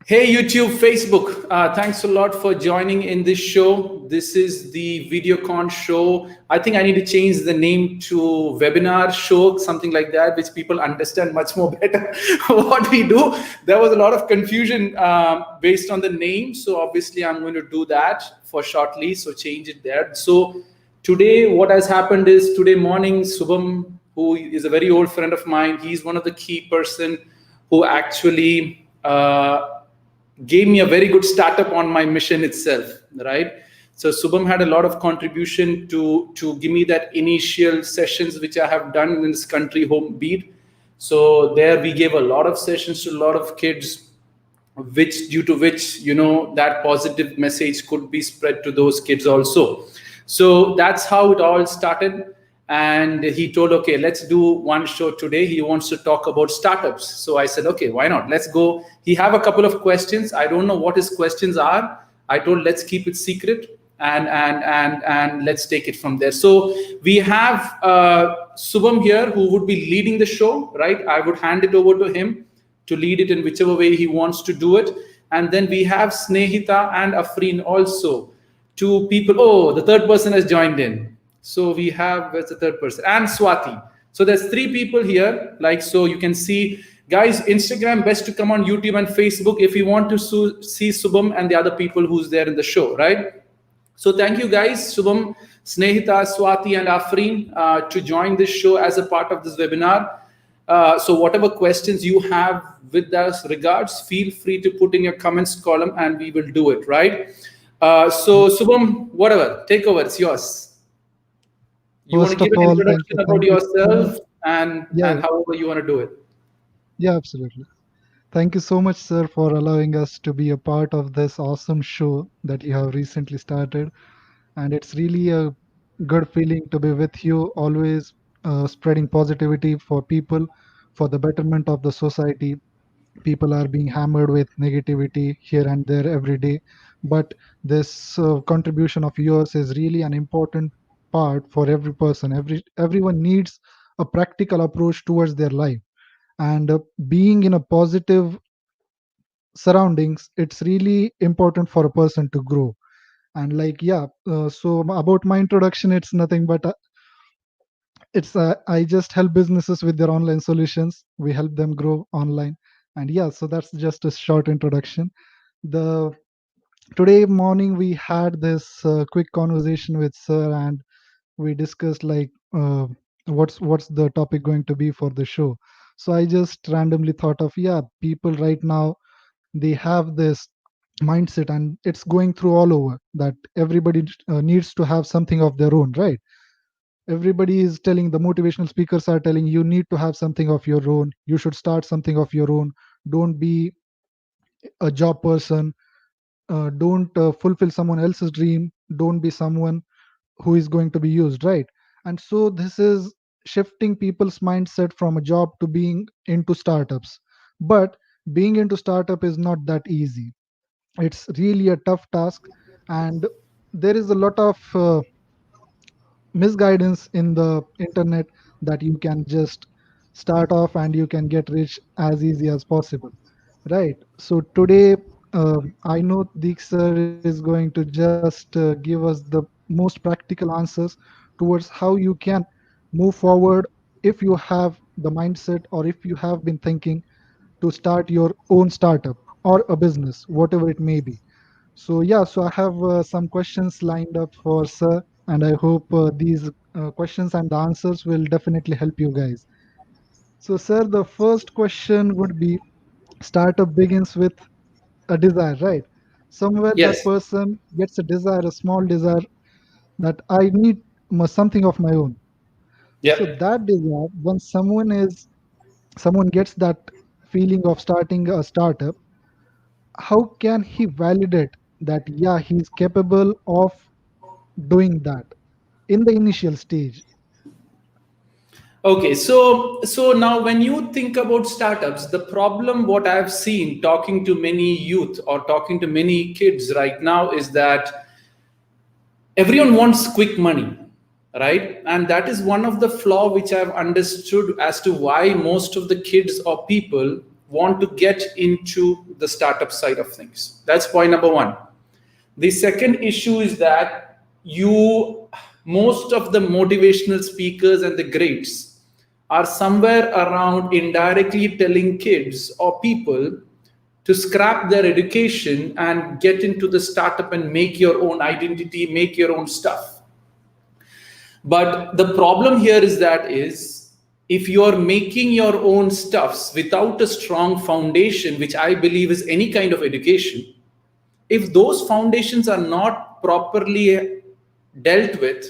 Hey, YouTube, Facebook, thanks a lot for joining in this show. This is the VideoCon show. I think I need to change the name to webinar show, something like that, which people understand much more better what we do. There was a lot of confusion based on the name. So obviously I'm going to do that for shortly. So change it there. So today, what has happened is today morning, Shubham, who is a very old friend of mine, he's one of the key person who actually gave me a very good startup on my mission itself, right? So Subham had a lot of contribution to give me that initial sessions which I have done in this country, home beat. So there we gave a lot of sessions to a lot of kids, which due to which that positive message could be spread to those kids also. So that's how it all started. And he told, okay, let's do one show today. He wants to talk about startups. So I said, okay, why not? Let's go. He have a couple of questions. I don't know what his questions are. I told, let's keep it secret and let's take it from there. So we have Shubham here who would be leading the show, right? I would hand it over to him to lead it in whichever way he wants to do it. And then we have Snehitha and Afreen also. Two people. Oh, the third person has joined in. So we have, where's the third person? And Swati. So there's three people here. So you can see, guys, Instagram, best to come on YouTube and Facebook if you want to see Shubham and the other people who's there in the show, right? So thank you guys, Shubham, Snehitha, Swati, and Afreen to join this show as a part of this webinar. So whatever questions you have with us regards, feel free to put in your comments column and we will do it, right? So Shubham, whatever, take over, it's yours. You want to give an introduction about yourself and however you want to do it. Yeah, absolutely. Thank you so much, sir, for allowing us to be a part of this awesome show that you have recently started. And it's really a good feeling to be with you, always spreading positivity for people, for the betterment of the society. People are being hammered with negativity here and there every day, but this contribution of yours is really an important part for every person. Everyone needs a practical approach towards their life, and being in a positive surroundings, it's really important for a person to grow. And so about my introduction, it's nothing but it's I just help businesses with their online solutions. We help them grow online. And yeah, so that's just a short introduction. The Today morning we had this quick conversation with sir, and we discussed what's the topic going to be for the show. So I just randomly thought of, yeah, people right now, they have this mindset, and it's going through all over, that everybody needs to have something of their own, right? Everybody is telling, the motivational speakers are telling, you need to have something of your own, you should start something of your own, don't be a job person, don't fulfill someone else's dream, don't be someone who is going to be used, right? And so this is shifting people's mindset from a job to being into startups. But being into startup is not that easy. It's really a tough task, and there is a lot of misguidance in the internet, that you can just start off and you can get rich as easy as possible, right? So today, I know Deek sir is going to just give us the most practical answers towards how you can move forward if you have the mindset, or if you have been thinking to start your own startup or a business, whatever it may be. So yeah, so I have some questions lined up for sir, and I hope these questions and the answers will definitely help you guys. So sir, the first question would be, startup begins with a desire, right? Somewhere that Yes. person gets a desire, a small desire, that I need something of my own. So Yeah. that desire, when someone gets that feeling of starting a startup, how can he validate that, yeah, he's capable of doing that in the initial stage? Okay, so now when you think about startups, the problem what I've seen talking to many youth or talking to many kids right now is that everyone wants quick money, right? And that is one of the flaw which I've understood as to why most of the kids or people want to get into the the startup side of things. That's point number one. The second issue is that most of the motivational speakers and the greats are somewhere around indirectly telling kids or people to scrap their education and get into the startup and make your own identity, make your own stuff. But the problem here is if you're making your own stuffs without a strong foundation, which I believe is any kind of education, if those foundations are not properly dealt with,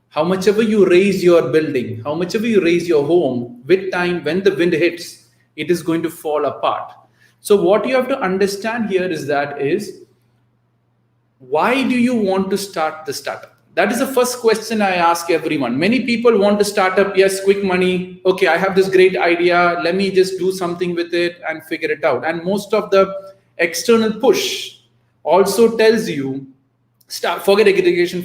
how much ever you raise your building, how much ever you raise your home, with time, when the wind hits, it is going to fall apart. So what you have to understand here is why do you want to start the startup? That is the first question I ask everyone. Many people want to start up, yes, quick money. Okay, I have this great idea. Let me just do something with it and figure it out. And most of the external push also tells you, forget education,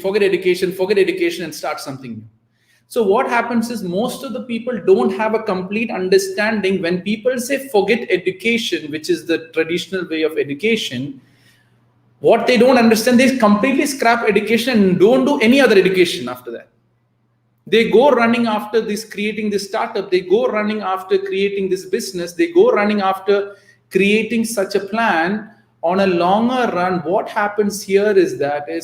and start something new. So what happens is most of the people don't have a complete understanding. When people say forget education, which is the traditional way of education, what they don't understand, they completely scrap education and don't do any other education after that. They go running after this, creating this startup. They go running after creating this business. They go running after creating such a plan. On a longer run, what happens here is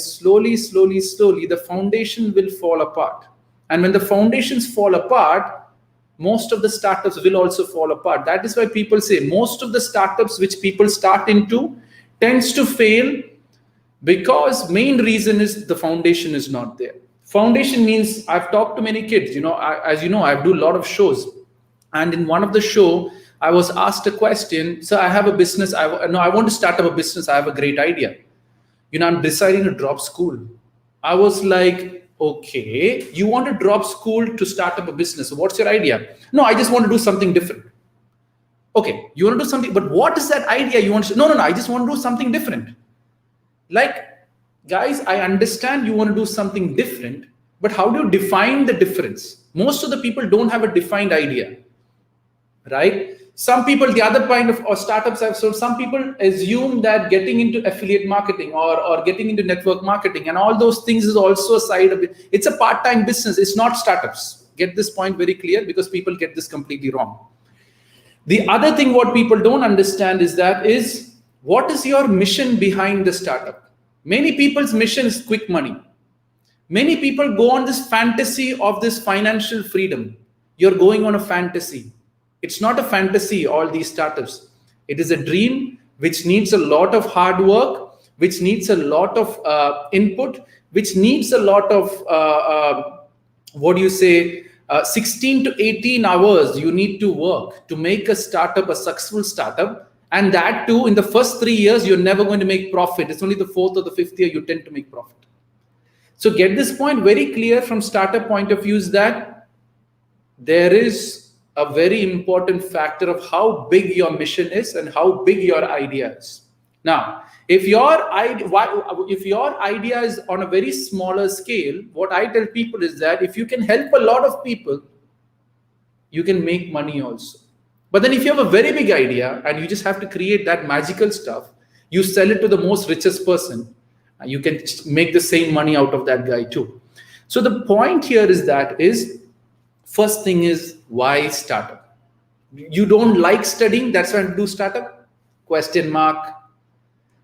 slowly, the foundation will fall apart. And when the foundations fall apart, most of the startups will also fall apart. That is why people say most of the startups which people start into tends to fail, because main reason is the foundation is not there. Foundation means, I've talked to many kids, as you know, I do a lot of shows. And in one of the show, I was asked a question. So I have a business. I want to start up a business. I have a great idea. I'm deciding to drop school. I was like, okay, you want to drop school to start up a business. So what's your idea? No, I just want to do something different. Okay, you want to do something, but what is that idea you want to? No, I just want to do something different. Like, guys, I understand you want to do something different, but how do you define the difference? Most of the people don't have a defined idea, right? Some people, the other kind of startups I've sold, some people assume that getting into affiliate marketing or getting into network marketing and all those things is also a side of it. It's a part-time business. It's not startups. Get this point very clear, because people get this completely wrong. The other thing what people don't understand is what is your mission behind the startup? Many people's mission is quick money. Many people go on this fantasy of this financial freedom. You're going on a fantasy. It's not a fantasy, all these startups. It is a dream which needs a lot of hard work, which needs a lot of input, which needs a lot of, 16 to 18 hours you need to work to make a startup a successful startup. And that too, in the first 3 years, you're never going to make profit. It's only the 4th or the 5th year you tend to make profit. So get this point very clear from startup point of view, is that there is a very important factor of how big your mission is and how big your idea is. Now, if your idea is on a very smaller scale, what I tell people is that if you can help a lot of people, you can make money also. But then if you have a very big idea and you just have to create that magical stuff, you sell it to the most richest person, you can make the same money out of that guy too. So the point here is first thing is, why startup? You don't like studying, that's why you do startup? Question mark.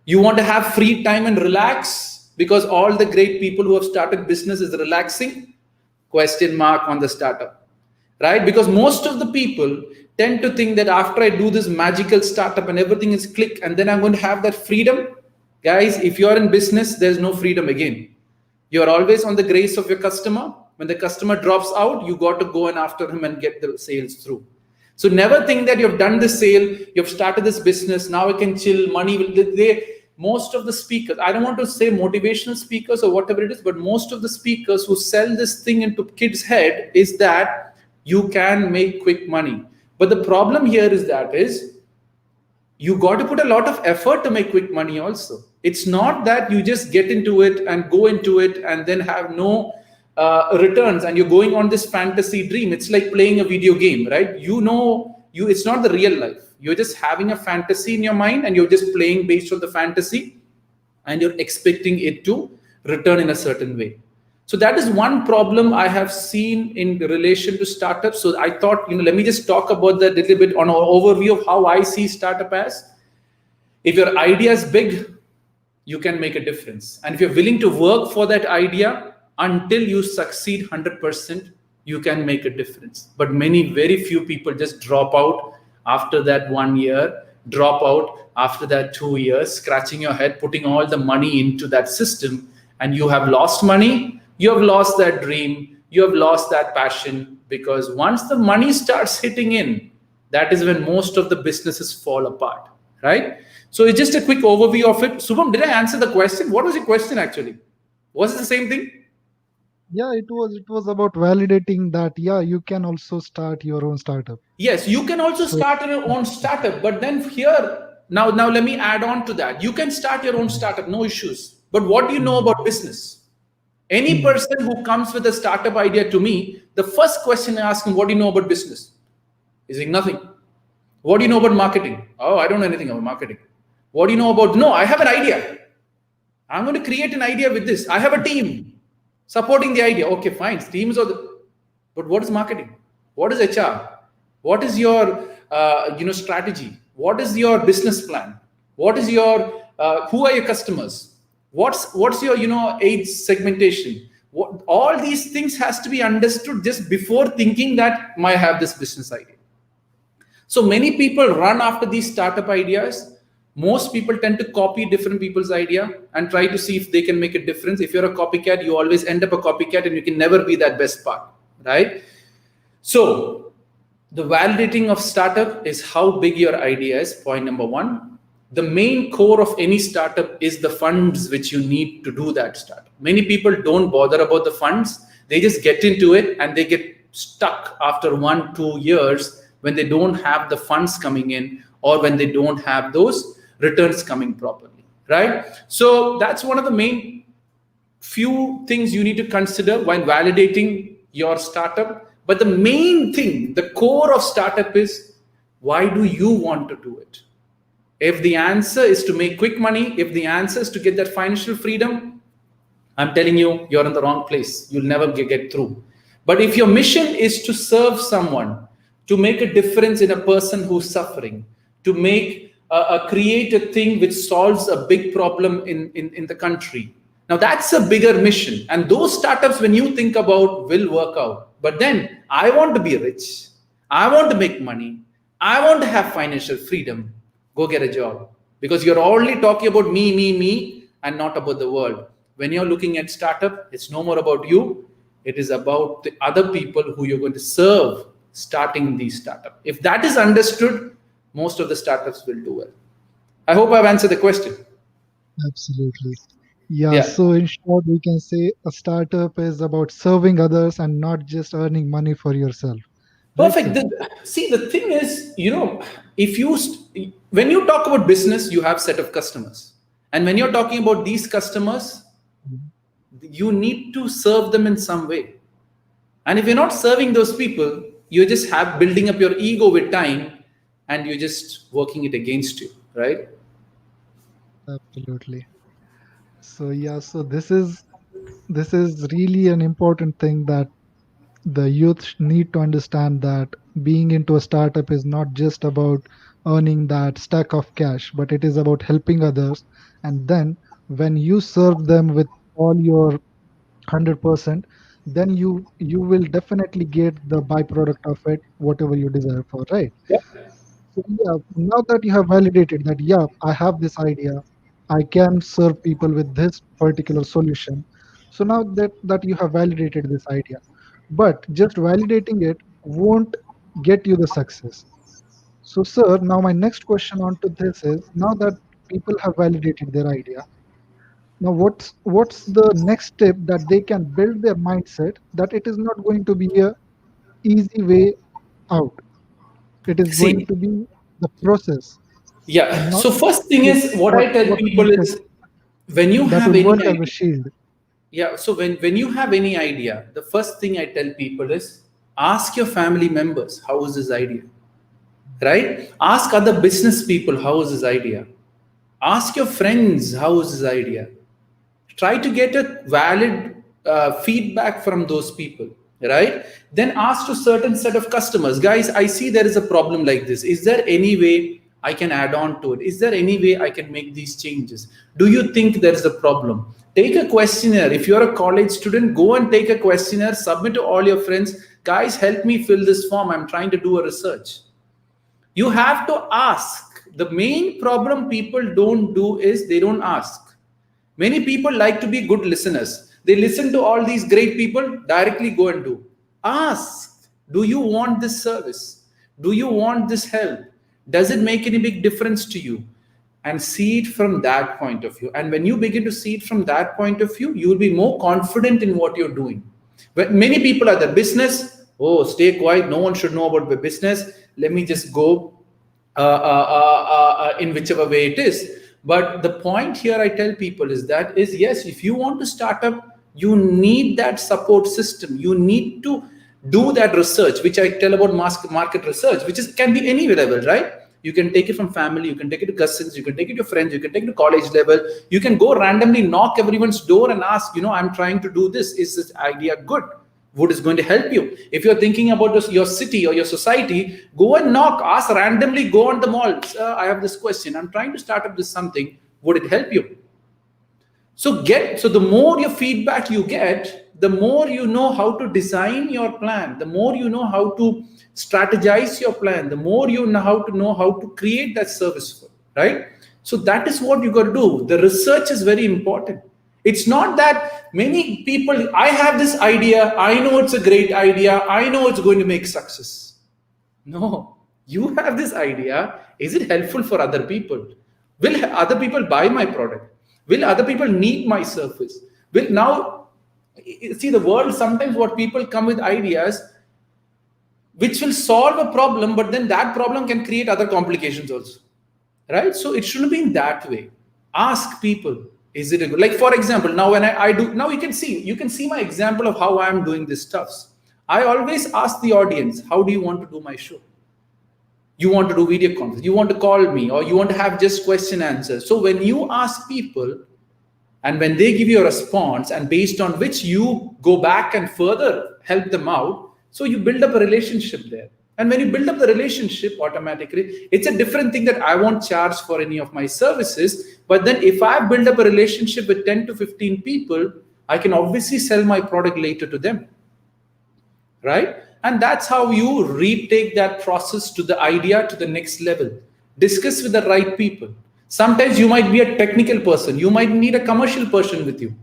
You want to have free time and relax because all the great people who have started business is relaxing? Question mark on the startup, right? Because most of the people tend to think that after I do this magical startup and everything is click and then I'm going to have that freedom. Guys, if you're in business, there's no freedom again. You're always on the grace of your customer. When the customer drops out, you got to go and after him and get the sales through. So never think that you've done the sale, you've started this business, now I can chill, money will, most of the speakers, I don't want to say motivational speakers or whatever it is, but most of the speakers who sell this thing into kids' head is that you can make quick money. But the problem here is you got to put a lot of effort to make quick money also. It's not that you just get into it and go into it and then have no returns and you're going on this fantasy dream. It's like playing a video game, right? You know it's not the real life. You're just having a fantasy in your mind and you're just playing based on the fantasy, and you're expecting it to return in a certain way. So that is one problem I have seen in relation to startups. So I thought, let me just talk about that a little bit on an overview of how I see startup as. If your idea is big, you can make a difference. And if you're willing to work for that idea until you succeed 100%, you can make a difference. But very few people just drop out after that 1 year, drop out after that 2 years, scratching your head, putting all the money into that system, and you have lost money, you have lost that dream, you have lost that passion, because once the money starts hitting in, that is when most of the businesses fall apart, right? So it's just a quick overview of it. Shubham, did I answer the question? What was your question actually? Was it the same thing? Yeah, it was about validating that, yeah, you can also start your own startup. Yes, you can also So start your own startup, but then here, now let me add on to that. You can start your own startup, no issues. But what do you know about business? Any person who comes with a startup idea to me, the first question I ask him, what do you know about business? He's saying nothing. What do you know about marketing? Oh, I don't know anything about marketing. What do you know about? No, I have an idea. I'm going to create an idea with this. I have a team supporting the idea. Okay, fine. Teams are the, but what is marketing? What is HR? What is your strategy? What is your business plan? What is your who are your customers? What's your age segmentation? What, all these things has to be understood just before thinking that I have this business idea. So many people run after these startup ideas. Most people tend to copy different people's idea and try to see if they can make a difference. If you're a copycat, you always end up a copycat and you can never be that best part, right? So the validating of startup is how big your idea is, point number one. The main core of any startup is the funds which you need to do that startup. Many people don't bother about the funds. They just get into it and they get stuck after 1-2 years when they don't have the funds coming in or when they don't have those returns coming properly, right? So that's one of the main few things you need to consider while validating your startup. But the main thing, the core of startup is, why do you want to do it? If the answer is to make quick money, if the answer is to get that financial freedom, I'm telling you, you're in the wrong place. You'll never get through. But if your mission is to serve someone, to make a difference in a person who's suffering, to make create a thing which solves a big problem in the country. Now that's a bigger mission. And those startups, when you think about, will work out. But then I want to be rich. I want to make money. I want to have financial freedom. Go get a job. Because you're only talking about me, and not about the world. When you're looking at startup, it's no more about you. It is about the other people who you're going to serve starting these startups. If that is understood, most of the startups will do well. I hope I've answered the question. absolutely. Yeah, Yeah, so in short, we can say a startup is about serving others and not just earning money for yourself. Right, perfect. sir? See, the thing is, if when you talk about business, you have set of customers, and when you're talking about these customers, you need to serve them in some way. And if you're not serving those people, you just have building up your ego with time, and you're just working it against you, right? Absolutely. So yeah, so this is really an important thing that the youth need to understand, that being into a startup is not just about earning that stack of cash, but it is about helping others. And then when you serve them with all your 100%, then you will definitely get the byproduct of it, whatever you desire for, right? So yeah, now that you have validated that, yeah, I have this idea, I can serve people with this particular solution. So now that you have validated this idea, but just validating it won't get you the success. So, sir, now my next question on to this is, now that people have validated their idea, now what's the next step that they can build their mindset that it is not going to be a easy way out. It is going See, to be the process and yeah. not So first thing just is, what I tell what we people can say is, when you that have will any work as a idea, shield. yeah. So when you have any idea, the first thing I tell people is, ask your family members, how is this idea? right? Ask other business people, how is this idea? Ask your friends, how is this idea? Try to get a valid feedback from those people, right? Then ask to certain set of customers, guys, I see there is a problem like this, is there any way I can add on to it? Is there any way I can make these changes? Do you think there is a problem? Take a questionnaire. If you're a college student, go and take a questionnaire, submit to all your friends, guys, help me fill this form, I'm trying to do a research. You have to ask. The main problem people don't do is they don't ask. Many people like to be good listeners. They listen to all these great people, directly go and do. Ask, do you want this service? Do you want this help? Does it make any big difference to you? And see it from that point of view. And when you begin to see it from that point of view, you will be more confident in what you're doing. But many people are the business, oh, stay quiet, no one should know about the business. Let me just go in whichever way it is. But the point here I tell people is that is yes, if you want to start up, you need that support system. You need to do that research, which I tell about market research, which is can be any level, right? You can take it from family, you can take it to cousins, you can take it to friends, you can take it to college level. You can go randomly knock everyone's door and ask, I'm trying to do this. Is this idea good? What is going to help you? If you're thinking about your city or your society, go and knock, ask randomly, go on the mall. I have this question. I'm trying to start up this something. Would it help you? So the more your feedback you get, the more you know how to design your plan, the more you know how to strategize your plan, the more you know how to create that service for, right? So that is what you got to do. The research is very important. It's not that many people, I have this idea, I know it's a great idea, I know it's going to make success. No, you have this idea. Is it helpful for other people? Will other people buy my product? Will other people need my service? Will now, see the world, sometimes what people come with ideas which will solve a problem, but then that problem can create other complications also, right? So it shouldn't be in that way. Ask people, is it a good, like for example, now when I do, now you can see my example of how I'm doing this stuff. I always ask the audience, how do you want to do my show? You want to do video conference, you want to call me, or you want to have just question answers. So when you ask people and when they give you a response, and based on which you go back and further help them out, so you build up a relationship there. And when you build up the relationship, automatically, it's a different thing that I won't charge for any of my services. But then if I build up a relationship with 10 to 15 people, I can obviously sell my product later to them, right? And that's how you retake that process to the idea to the next level. Discuss with the right people. Sometimes you might be a technical person. You might need a commercial person with you.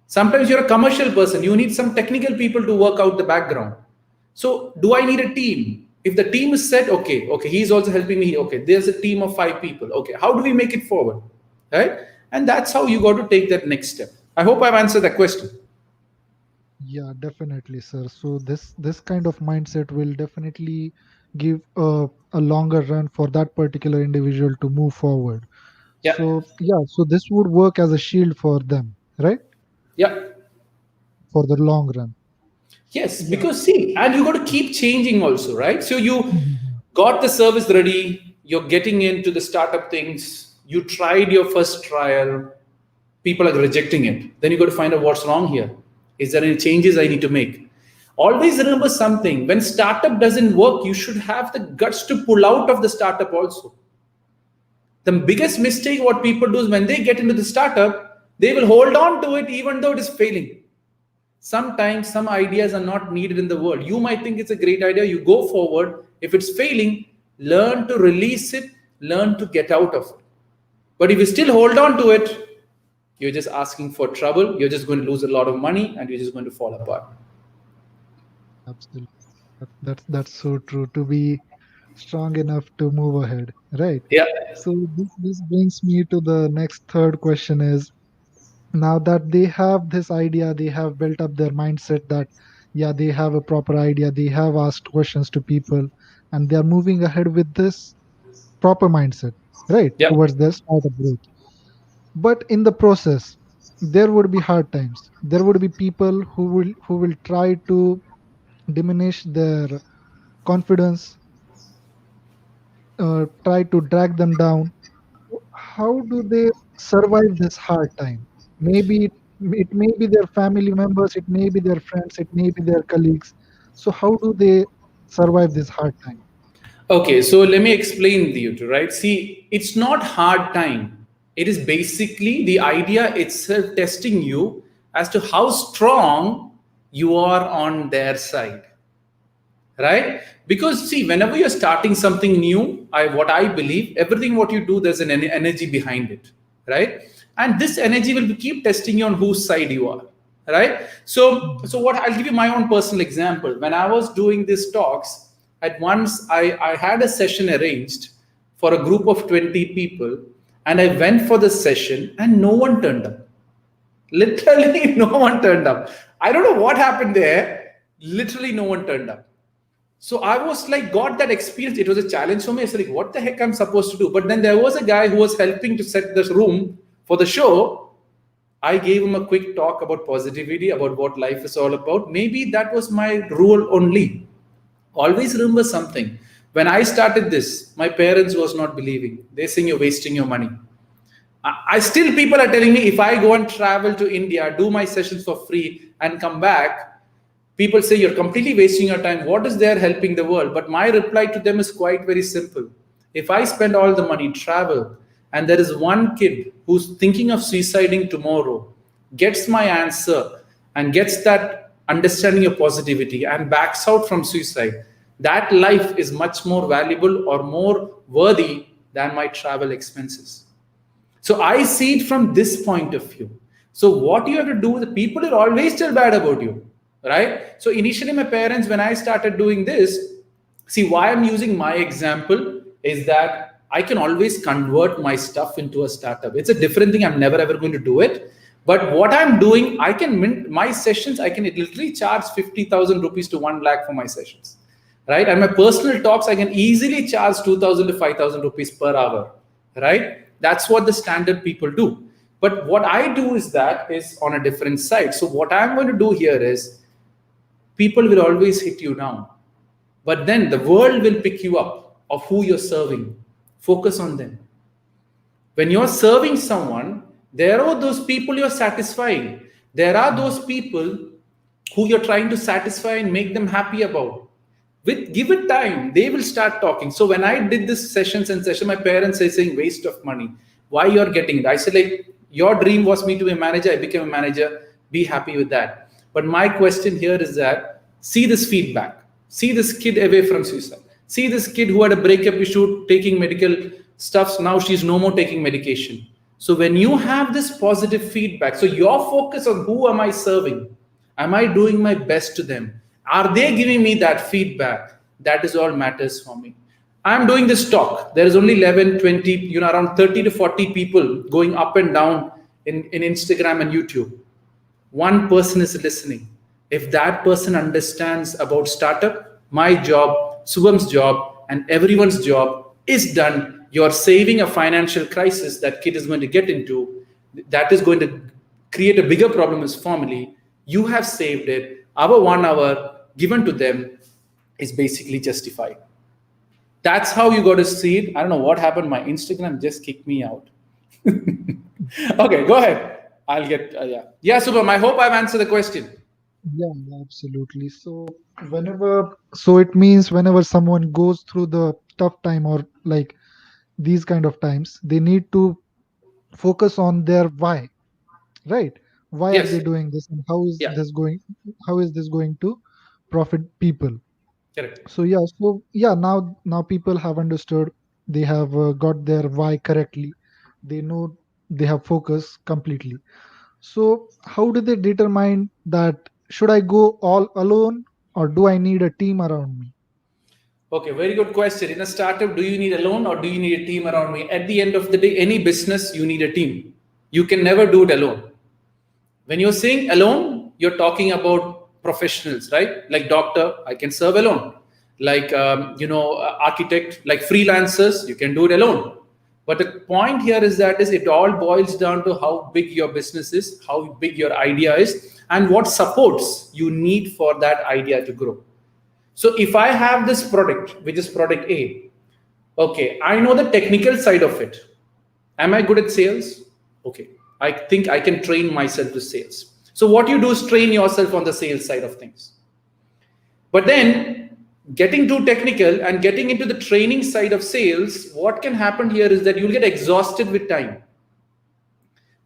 Sometimes you're a commercial person. You need some technical people to work out the background. So do I need a team? If the team is set, okay, he's also helping me. Okay, there's a team of 5 people. Okay, how do we make it forward? Right? And that's how you got to take that next step. I hope I've answered that question. Yeah, definitely, sir. So this kind of mindset will definitely give a longer run for that particular individual to move forward. Yeah. So yeah, so this would work as a shield for them, right? Yeah. For the long run. Yes, Yeah. because see, and you got to keep changing also, right? So you Mhm. got the service ready, you're getting into the startup things, you tried your first trial, people are rejecting it. Then you got to find out what's wrong here. Is there any changes I need to make? Always remember something, when startup doesn't work, you should have the guts to pull out of the startup also. The biggest mistake what people do is when they get into the startup, they will hold on to it even though it is failing. Sometimes some ideas are not needed in the world. You might think it's a great idea, you go forward. If it's failing, learn to release it, learn to get out of it. But if you still hold on to it, you're just asking for trouble, you're just going to lose a lot of money, and you're just going to fall apart. Absolutely. That's so true. To be strong enough to move ahead, right? Yeah. So this brings me to the next third question is, now that they have this idea, they have built up their mindset that yeah, they have a proper idea, they have asked questions to people, and they are moving ahead with this proper mindset, right, Yeah. towards their startup growth. But in the process, there would be hard times. There would be people who will try to diminish their confidence, try to drag them down. How do they survive this hard time? Maybe it may be their family members, it may be their friends, it may be their colleagues. So how do they survive this hard time? Okay, so let me explain to you, right? See, it's not hard time. It is basically the idea itself testing you as to how strong you are on their side, right? Because see, whenever you're starting something new, what I believe, everything what you do, there's an energy behind it, right? And this energy will keep testing you on whose side you are, right? So what I'll give you my own personal example. When I was doing these talks, at once I had a session arranged for a group of 20 people, and I went for the session, and no one turned up. Literally, no one turned up. I don't know what happened there. Literally, no one turned up. So I was like, got that experience. It was a challenge for me. I was like, what the heck I'm supposed to do? But then there was a guy who was helping to set this room for the show. I gave him a quick talk about positivity, about what life is all about. Maybe that was my rule only. Always remember something. When I started this, my parents was not believing. They saying you're wasting your money. I still, people are telling me if I go and travel to India, do my sessions for free and come back, people say you're completely wasting your time. What is there helping the world? But my reply to them is quite very simple. If I spend all the money, travel, and there is one kid who's thinking of suiciding tomorrow, gets my answer and gets that understanding of positivity and backs out from suicide, that life is much more valuable or more worthy than my travel expenses. So I see it from this point of view. So what you have to do, the people are always still bad about you, right? So initially my parents, when I started doing this, see why I'm using my example is that I can always convert my stuff into a startup. It's a different thing. I'm never ever going to do it. But what I'm doing, I can mint my sessions. I can literally charge 50,000 rupees to 1 lakh for my sessions, right? And my personal talks, I can easily charge 2,000 to 5,000 rupees per hour, right? That's what the standard people do. But what I do is on a different side. So what I'm going to do here is people will always hit you down, but then the world will pick you up of who you're serving. Focus on them. When you're serving someone, there are those people you're satisfying. There are those people who you're trying to satisfy and make them happy about. Give it time, they will start talking. So when I did this session, my parents are saying waste of money. Why you're getting it? I said, like, your dream was me to be a manager. I became a manager. Be happy with that. But my question here is that see this feedback. See this kid away from suicide. See this kid who had a breakup issue, taking medical stuffs. Now she's no more taking medication. So when you have this positive feedback, so your focus on who am I serving? Am I doing my best to them? Are they giving me that feedback? That is all matters for me. I'm doing this talk. There is only 11, 20, around 30 to 40 people going up and down in Instagram and YouTube. One person is listening. If that person understands about startup, my job, Shubham's job, and everyone's job is done. You're saving a financial crisis that kid is going to get into. That is going to create a bigger problem as family. You have saved it. Our 1 hour given to them is basically justified. That's how you got to see it. I don't know what happened. My Instagram just kicked me out. Okay, go ahead. I'll get, Yeah, Shubham, I hope I've answered the question. Yeah, absolutely. So it means whenever someone goes through the tough time or like these kind of times, they need to focus on their why, right? Why are Yes, they doing this, and yeah, how is this going to profit people? correct. So now people have understood. They have got their why correctly. They know, they have focus completely. So how do they determine that should I go all alone or do I need a team around me? Okay, very good question. In a startup, do you need alone or do you need a team around me? At the end of the day, any business, you need a team. You can never do it alone. When you're saying alone, you're talking about professionals, right? Like doctor, I can serve alone. Like, architect, like freelancers, you can do it alone. But the point here is it all boils down to how big your business is, how big your idea is, and what supports you need for that idea to grow. So if I have this product, which is product A, Okay, I know the technical side of it. Am I good at sales? Okay, I think I can train myself to sales. So what you do is train yourself on the sales side of things. But then getting too technical and getting into the training side of sales, what can happen here is that you'll get exhausted with time.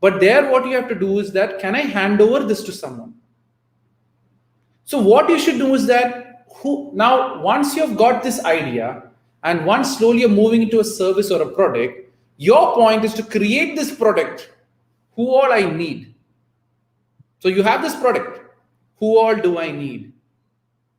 But there, what you have to do is that, can I hand over this to someone? So what you should do is that, now once you've got this idea, and once slowly you're moving into a service or a product, your point is to create this product. Who all I need? So you have this product. Who all do I need?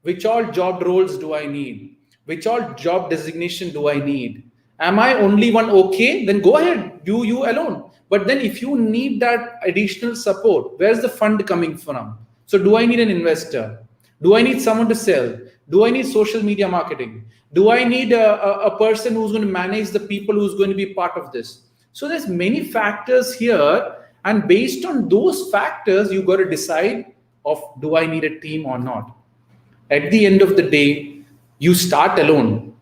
Which all job roles do I need? Which all job designation do I need? Am I only one? Okay, then go ahead, do you alone. But then if you need that additional support, where's the fund coming from? So do I need an investor? Do I need someone to sell? Do I need social media marketing? Do I need a person who's going to manage the people who's going to be part of this? So there's many factors here. And based on those factors, you got to decide of, do I need a team or not? At the end of the day, you start alone.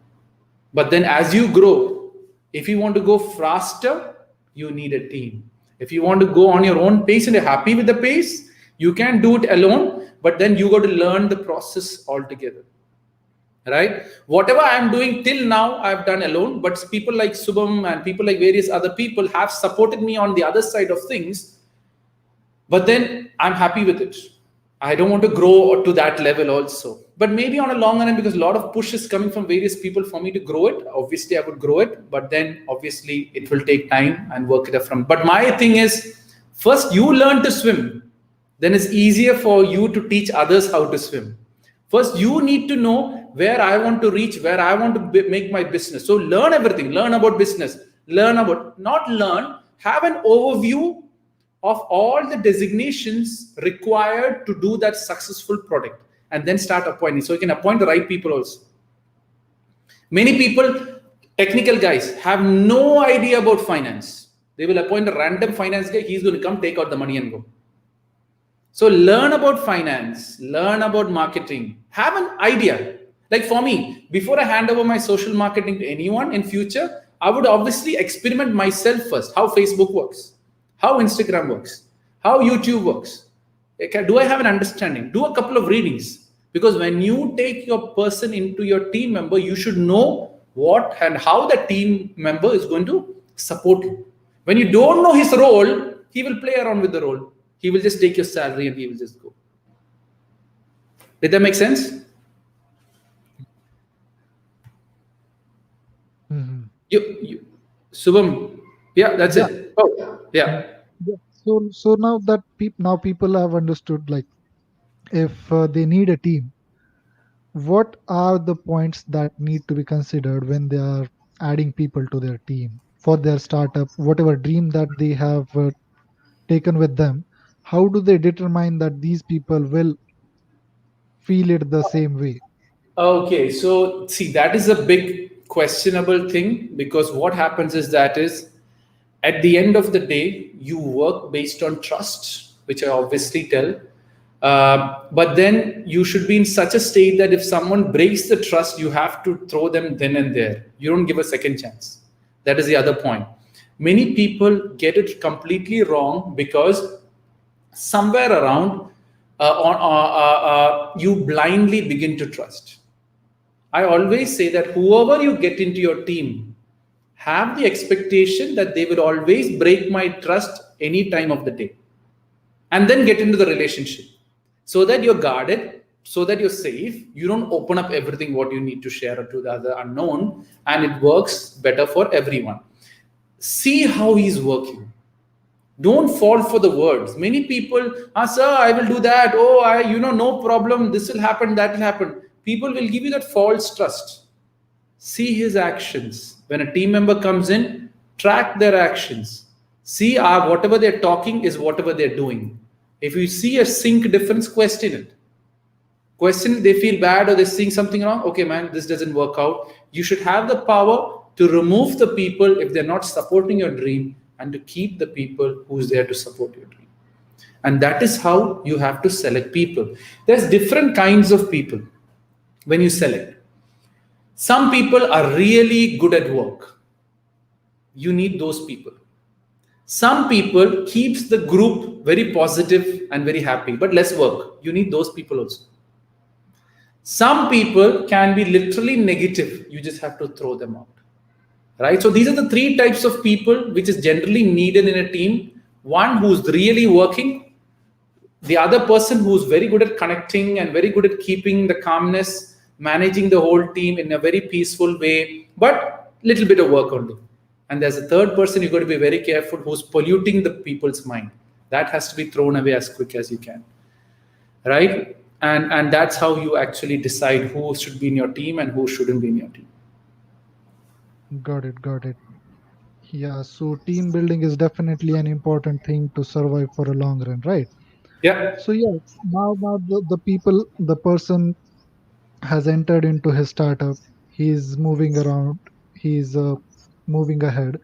But then as you grow, if you want to go faster, you need a team. If you want to go on your own pace and you're happy with the pace, you can do it alone, but then you got to learn the process altogether. Right? Whatever I'm doing till now, I've done alone, but people like Shubham and people like various other people have supported me on the other side of things. But then I'm happy with it. I don't want to grow to that level also. But maybe on a longer run, because a lot of push is coming from various people for me to grow it. Obviously, I would grow it, but then obviously it will take time and work it up from. But my thing is, first you learn to swim, then it's easier for you to teach others how to swim. First, you need to know where I want to reach, where I want to make my business. So learn everything, learn about business, have an overview of all the designations required to do that successful product, and then start appointing. So you can appoint the right people also. Many people, technical guys, have no idea about finance. They will appoint a random finance guy. He's going to come take out the money and go. So learn about finance, learn about marketing, have an idea. Like for me, before I hand over my social marketing to anyone in future, I would obviously experiment myself first, how Facebook works, how Instagram works, how YouTube works. Do I have an understanding? Do a couple of readings. Because when you take your person into your team member, you should know what and how the team member is going to support you. When you don't know his role, he will play around with the role. He will just take your salary and he will just go. Did that make sense? Mm-hmm. Shubham, yeah, that's it. Oh, yeah. So now that people have understood, like, if they need a team, what are the points that need to be considered when they are adding people to their team for their startup, whatever dream that they have taken with them? How do they determine that these people will feel it the same way? Okay, so see, that is a big questionable thing, because what happens is at the end of the day, you work based on trust, which I obviously tell. But then you should be in such a state that if someone breaks the trust, you have to throw them then and there. You don't give a second chance. That is the other point. Many people get it completely wrong, because somewhere around you blindly begin to trust. I always say that whoever you get into your team, have the expectation that they will always break my trust any time of the day, and then get into the relationship, so that you're guarded, so that you're safe. You don't open up everything what you need to share to the other unknown, and it works better for everyone. See how he's working. Don't fall for the words. Many people, sir, I will do that. Oh, no problem. This will happen, that will happen. People will give you that false trust. See his actions. When a team member comes in, track their actions. See whatever they're talking is whatever they're doing. If you see a sync difference, question it. Question, they feel bad or they're seeing something wrong. Okay, man, this doesn't work out. You should have the power to remove the people if they're not supporting your dream, and to keep the people who's there to support your dream. And that is how you have to select people. There's different kinds of people when you select. Some people are really good at work. You need those people. Some people keeps the group very positive and very happy, but less work. You need those people also. Some people can be literally negative. You just have to throw them out. Right? So these are the three types of people which is generally needed in a team. One who's really working, the other person who's very good at connecting and very good at keeping the calmness, managing the whole team in a very peaceful way, but little bit of work only. And there's a third person you've got to be very careful who's polluting the people's mind. That has to be thrown away as quick as you can. Right? And that's how you actually decide who should be in your team and who shouldn't be in your team. Got it, got it. Yeah, so team building is definitely an important thing to survive for a long run, right? Yeah. So yeah, now the person has entered into his startup. He's moving around. He's moving ahead.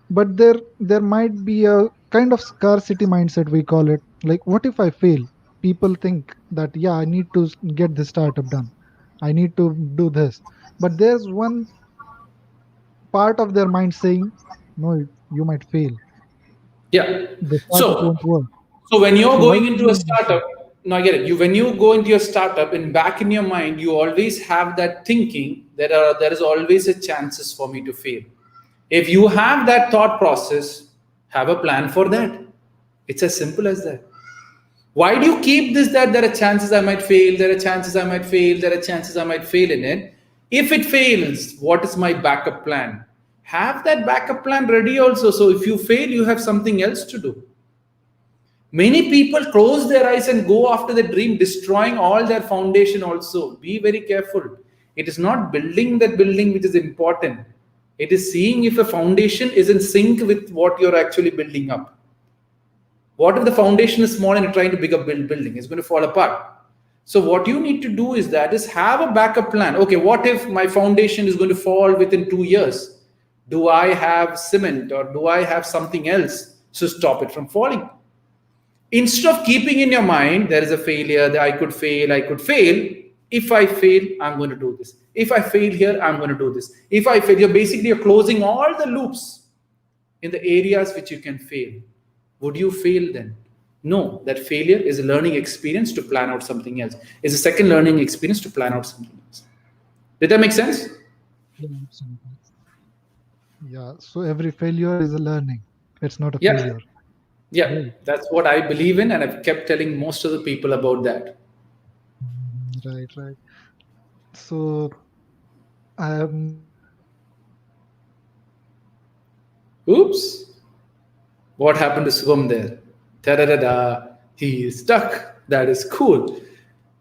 But there might be a kind of scarcity mindset, we call it. Like, what if I fail? People think that, yeah, I need to get this startup done. I need to do this. But there's one part of their mind saying, no, you might fail. Yeah. The startup So, won't work. so when you're So why going do into a you? startup, no, I get it. You when you go into your startup and back in your mind, you always have that thinking that there is always a chances for me to fail. If you have that thought process, have a plan for that. It's as simple as that. Why do you keep this that there are chances I might fail, there are chances I might fail, there are chances I might fail in it? If it fails, what is my backup plan? Have that backup plan ready also. So if you fail, you have something else to do. Many people close their eyes and go after the dream, destroying all their foundation also. Be very careful. It is not building that building which is important. It is seeing if a foundation is in sync with what you're actually building up. What if the foundation is small and you're trying to build a building? It's going to fall apart. So what you need to do is have a backup plan. Okay, what if my foundation is going to fall within 2 years? Do I have cement or do I have something else to stop it from falling? Instead of keeping in your mind, there is a failure, that I could fail. If I fail, I'm going to do this. If I fail here, I'm going to do this. If I fail, you're closing all the loops in the areas which you can fail. Would you fail then? No, that failure is a learning experience to plan out something else. It's a second learning experience to plan out something else. Did that make sense? Yeah, absolutely. Yeah, so every failure is a learning. It's not a Yeah. failure. Yeah, Right. that's what I believe in, and I've kept telling most of the people about that. Right, right. So I have moved forward to the next question. Oops. What happened to Shubham there? Ta-da-da-da. He is stuck. That is cool.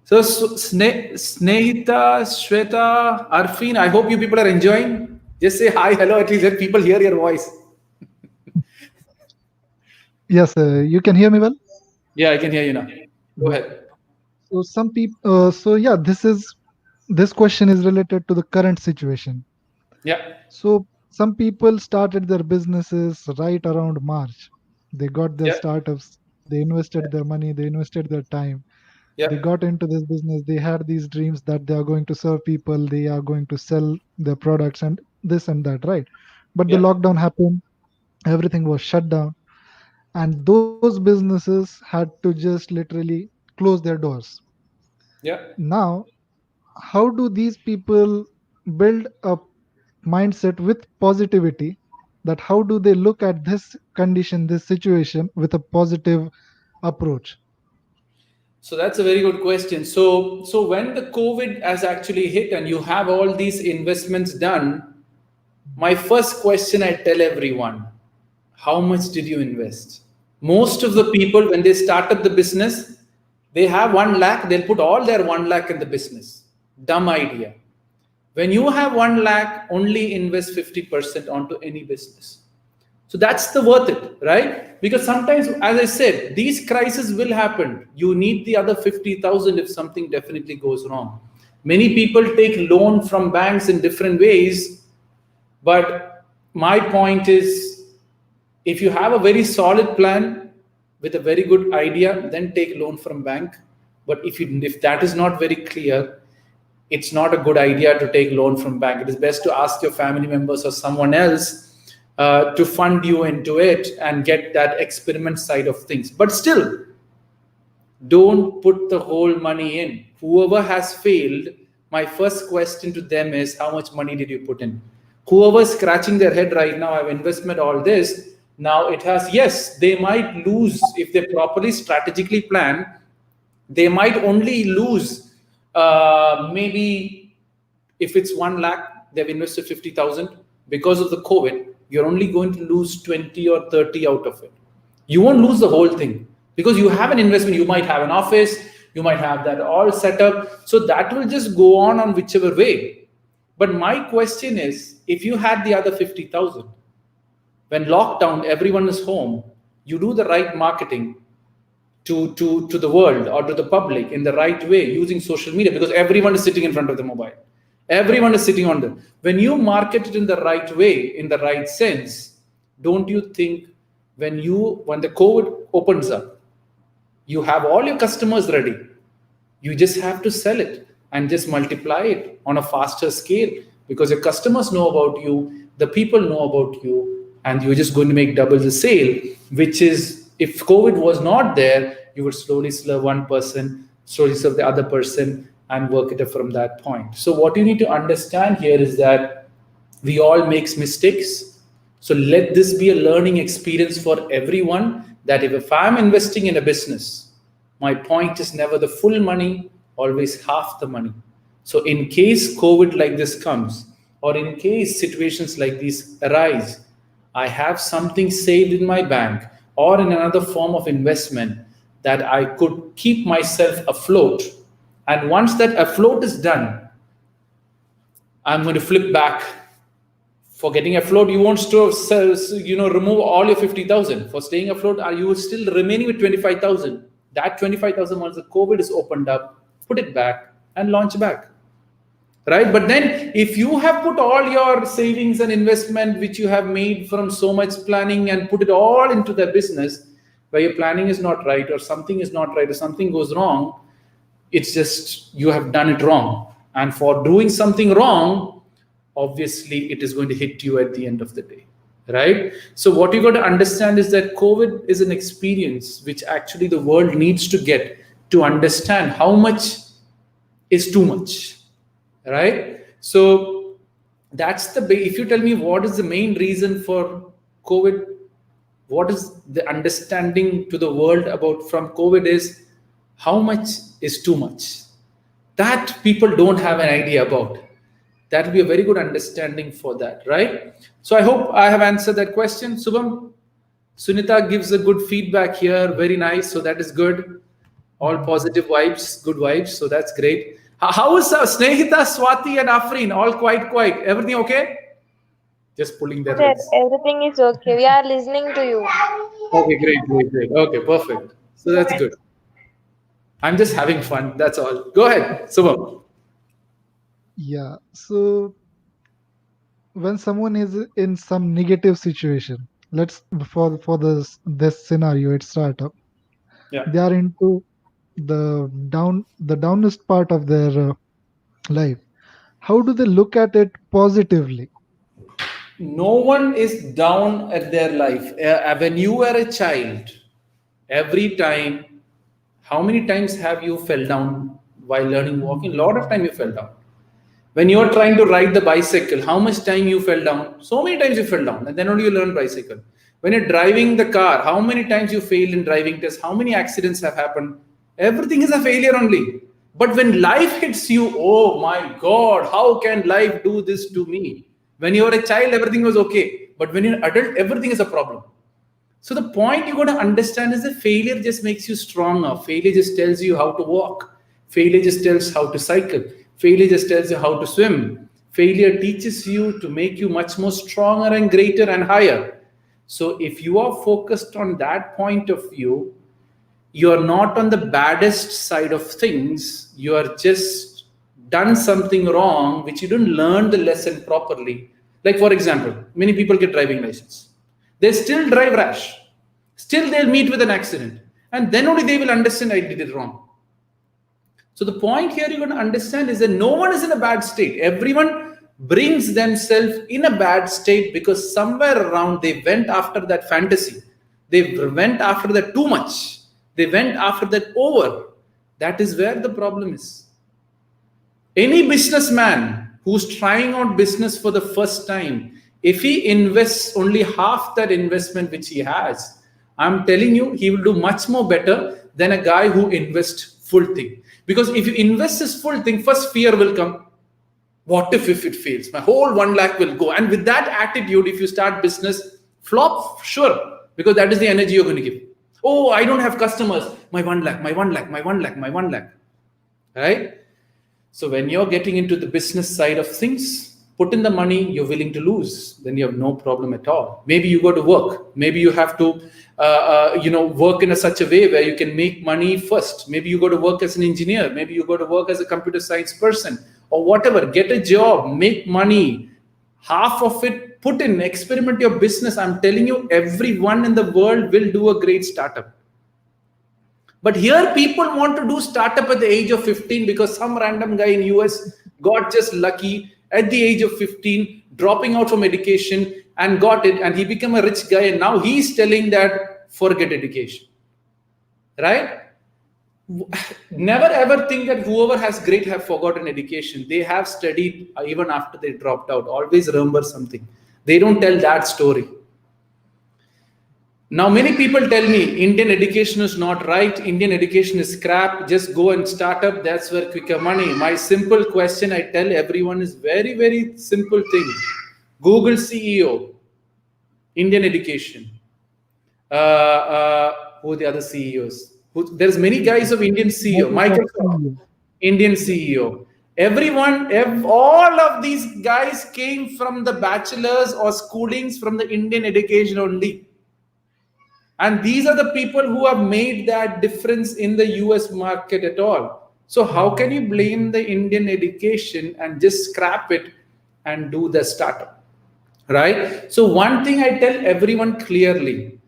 So, Snehitha, Shweta, Arfin, I hope you people are enjoying. Just say hi, hello, at least let people hear your voice. Yes, you can hear me well. Yeah, I can hear you now. Go Yeah. ahead. So some people. So yeah, this question is related to the current situation. Yeah, So some people started their businesses right around March. They got their yeah, startups. They invested their money. They invested their time. yeah, They got into this business. They had these dreams that they are going to serve people. They are going to sell their products and this and that, right? But the yeah, lockdown happened. Everything was shut down, and those businesses had to just literally close their doors. yeah. Now, how do these people build a mindset with positivity, that how do they look at this condition, this situation with a positive approach? So that's a very good question. So when the COVID has actually hit and you have all these investments done, my first question I tell everyone, how much did you invest? Most of the people, when they start up the business, they have 1 lakh, they'll put all their 1 lakh in the business. Dumb idea. When you have 1 lakh, only invest 50% onto any business. So that's the worth it, right? Because sometimes, as I said, these crises will happen. You need the other 50,000 if something definitely goes wrong. Many people take loan from banks in different ways, but my point is, if you have a very solid plan with a very good idea, then take loan from bank. But if that is not very clear, it's not a good idea to take loan from bank. It is best to ask your family members or someone else to fund you into it and get that experiment side of things. But still, don't put the whole money in. Whoever has failed, my first question to them is, how much money did you put in? Whoever's scratching their head right now, I've invested all this. Now it has, yes, they might lose if they properly strategically plan. They might only lose maybe if it's 1 lakh, they've invested 50,000. Because of the COVID, you're only going to lose 20 or 30 out of it. You won't lose the whole thing because you have an investment. You might have an office, you might have that all set up. So that will just go on whichever way. But my question is, if you had the other 50,000, when lockdown, everyone is home, you do the right marketing to the world or to the public in the right way using social media, because everyone is sitting in front of the mobile. Everyone is sitting on them. When you market it in the right way, in the right sense, don't you think when the COVID opens up, you have all your customers ready. You just have to sell it and just multiply it on a faster scale because your customers know about you, the people know about you, and you're just going to make double the sale, which is, if COVID was not there, you would slowly serve one person, slowly serve the other person, and work it up from that point. So what you need to understand here is that we all make mistakes. So let this be a learning experience for everyone, that if I'm investing in a business, my point is never the full money, always half the money. So in case COVID like this comes, or in case situations like these arise, I have something saved in my bank or in another form of investment that I could keep myself afloat. And once that afloat is done, I'm going to flip back. For getting afloat, you won't remove all your 50,000. For staying afloat, you will still remaining with 25,000. That 25,000, once the COVID is opened up, put it back and launch back. Right? But then if you have put all your savings and investment, which you have made from so much planning, and put it all into the business where your planning is not right, or something is not right, or something goes wrong, it's just you have done it wrong. And for doing something wrong, obviously it is going to hit you at the end of the day. Right? So what you got to understand is that COVID is an experience which actually the world needs to get to understand how much is too much. Right? So that's if you tell me what is the main reason for COVID, what is the understanding to the world about from COVID is how much is too much. That people don't have an idea about. That will be a very good understanding for that, right? So I hope I have answered that question. Shubham, Sunitha gives a good feedback here. Very nice. So that is good. All positive vibes, good vibes. So that's great. How is Snehitha, Swati, and Afreen? All quite quiet. Everything okay? Just pulling their Yes, legs. everything is okay. We are listening to you. Okay, great. Okay, perfect. So that's good. I'm just having fun. That's all. Go ahead, Shubham. Yeah. So when someone is in some negative situation, let's for this scenario, it's startup. Yeah. They are into the downest part of their life. How do they look at it positively? No one is down at their life. When you were a child, every time, how many times have you fell down while learning walking? A lot of time you fell down. When you are trying to ride the bicycle, how much time you fell down? So many times you fell down, and then only you learn bicycle. When you're driving the car, how many times you failed in driving test? How many accidents have happened? Everything is a failure only. But when life hits you, oh my God, how can life do this to me? When you were a child, everything was okay. But when you're an adult, everything is a problem. So the point you got to understand is that failure just makes you stronger. Failure just tells you how to walk. Failure just tells how to cycle. Failure just tells you how to swim. Failure teaches you to make you much more stronger and greater and higher. So if you are focused on that point of view, you are not on the baddest side of things. You are just done something wrong, which you didn't learn the lesson properly. Like, for example, many people get driving license. They still drive rash. Still they'll meet with an accident. And then only they will understand I did it wrong. So the point here you're going to understand is that no one is in a bad state. Everyone brings themselves in a bad state because somewhere around they went after that fantasy. They went after that too much. They went after that over. That is where the problem is. Any businessman who's trying out business for the first time, if he invests only half that investment which he has, I'm telling you, he will do much more better than a guy who invests full thing. Because if you invest this full thing, first fear will come. What if it fails? My whole 1 lakh will go. And with that attitude, if you start business, flop, sure. Because that is the energy you're going to give. Oh, I don't have customers. My 1 lakh, my 1 lakh, my 1 lakh, my 1 lakh. Right? So when you're getting into the business side of things, put in the money you're willing to lose, then you have no problem at all. Maybe you go to work. Maybe you have to, work in such a way where you can make money first. Maybe you go to work as an engineer. Maybe you go to work as a computer science person or whatever. Get a job, make money. Half of it, put in, experiment your business. I'm telling you, everyone in the world will do a great startup. But here people want to do startup at the age of 15 because some random guy in US got just lucky at the age of 15, dropping out from education and got it. And he became a rich guy. And now he's telling that forget education, right? Never ever think that whoever has great have forgotten education. They have studied even after they dropped out. Always remember something. They don't tell that story. Now, many people tell me Indian education is not right. Indian education is crap. Just go and start up. That's where quicker money. My simple question I tell everyone is very, very simple thing. Google CEO, Indian education. Who are the other CEOs? There's many guys of Indian CEO. Microsoft, Indian CEO. Everyone, all of these guys came from the bachelors or schoolings from the Indian education only. And these are the people who have made that difference in the US market at all. So how can you blame the Indian education and just scrap it and do the startup, right? So one thing I tell everyone clearly,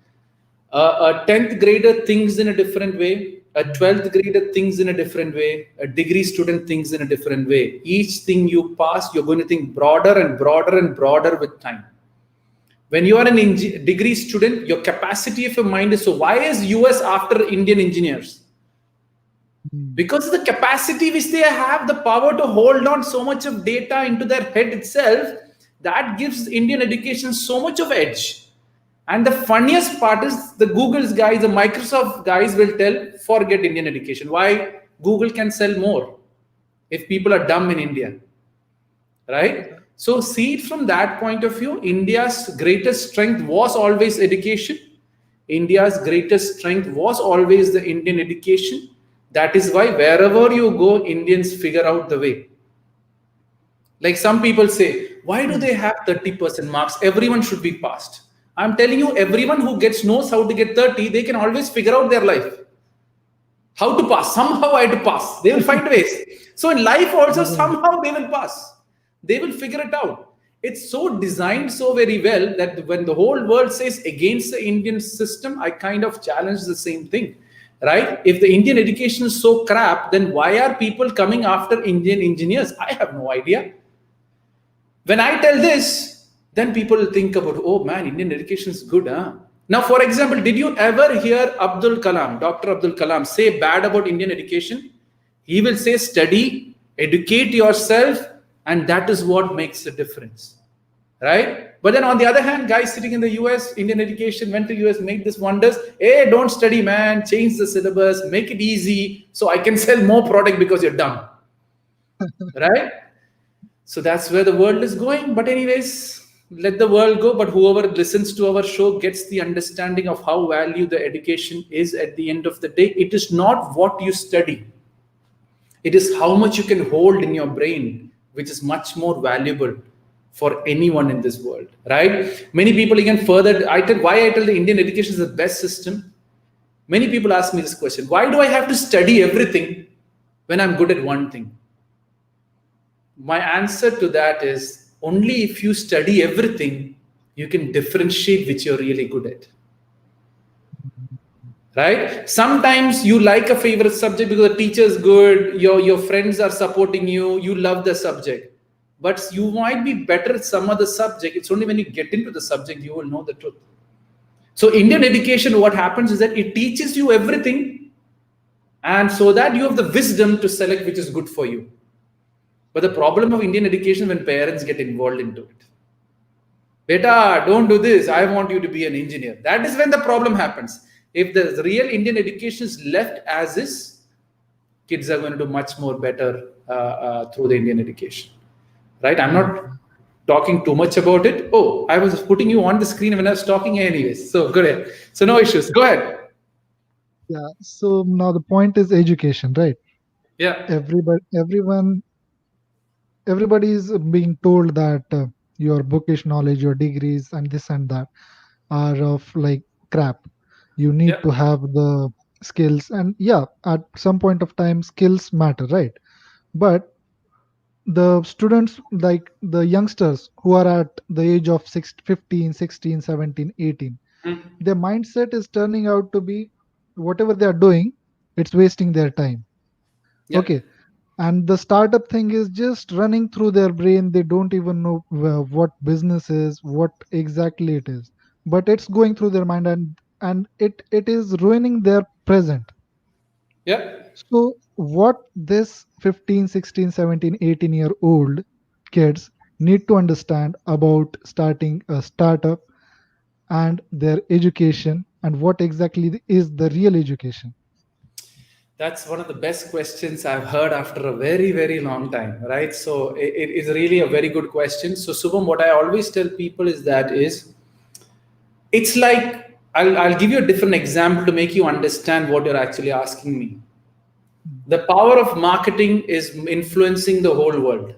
a 10th grader thinks in a different way, a 12th grader thinks in a different way, a degree student thinks in a different way. Each thing you pass, you're going to think broader and broader and broader with time. When you are an degree student, your capacity of your mind is so. Why is US after Indian engineers? Because the capacity which they have, the power to hold on so much of data into their head itself, that gives Indian education so much of edge. And the funniest part is the Google's guys, the Microsoft guys will tell, forget Indian education. Why? Google can sell more if people are dumb in India, right? So see it from that point of view. India's greatest strength was always education. India's greatest strength was always the Indian education. That is why wherever you go, Indians figure out the way. Like some people say, why do they have 30% marks? Everyone should be passed. I'm telling you, everyone who knows how to get 30, they can always figure out their life. How to pass. Somehow I had to pass. They will find ways. So in life also, somehow they will pass. They will figure it out. It's so designed so very well that when the whole world says against the Indian system, I kind of challenge the same thing, right? If the Indian education is so crap, then why are people coming after Indian engineers? I have no idea. When I tell this, then people will think about, oh man, Indian education is good, huh? Now, for example, did you ever hear Abdul Kalam, Dr. Abdul Kalam, say bad about Indian education? He will say, study, educate yourself, and that is what makes a difference, right? But then on the other hand, guys sitting in the US, Indian education, went to US, made this wonders. Hey, don't study, man. Change the syllabus, make it easy so I can sell more product because you're dumb, right? So that's where the world is going. But anyways, let the world go. But whoever listens to our show gets the understanding of how value the education is at the end of the day. It is not what you study. It is how much you can hold in your brain, which is much more valuable for anyone in this world, right? Many people again further, why I tell the Indian education is the best system. Many people ask me this question, why do I have to study everything when I'm good at one thing? My answer to that is only if you study everything, you can differentiate which you're really good at, right? Sometimes you like a favorite subject because the teacher is good, your friends are supporting you, you love the subject, but you might be better at some other subject. It's only when you get into the subject you will know the truth. So Indian education, what happens is that it teaches you everything, and so that you have the wisdom to select which is good for you. But the problem of Indian education, when parents get involved into it, beta, don't do this, I want you to be an engineer. That is when the problem happens. If the real Indian education is left as is, kids are going to do much more better through the Indian education, right? I'm not talking too much about it. Oh, I was putting you on the screen when I was talking anyways. So go ahead. So no issues. Go ahead. Yeah. So now the point is education, right? Yeah. Everybody is being told that your bookish knowledge, your degrees, and this and that are of like crap. You need Yeah. to have the skills, and yeah, at some point of time, skills matter, right? But the students, like the youngsters who are at the age of 15, 16, 17, 18, Mm. their mindset is turning out to be whatever they are doing, it's wasting their time. Yeah. Okay. And the startup thing is just running through their brain. They don't even know what business is, what exactly it is, but it's going through their mind, and it is ruining their present. Yeah. So what this 15, 16, 17, 18-year old kids need to understand about starting a startup and their education, and what exactly is the real education? That's one of the best questions I've heard after a very, very long time, right? So it is really a very good question. So Subham, what I always tell people is that is it's like I'll give you a different example to make you understand what you're actually asking me. The power of marketing is influencing the whole world.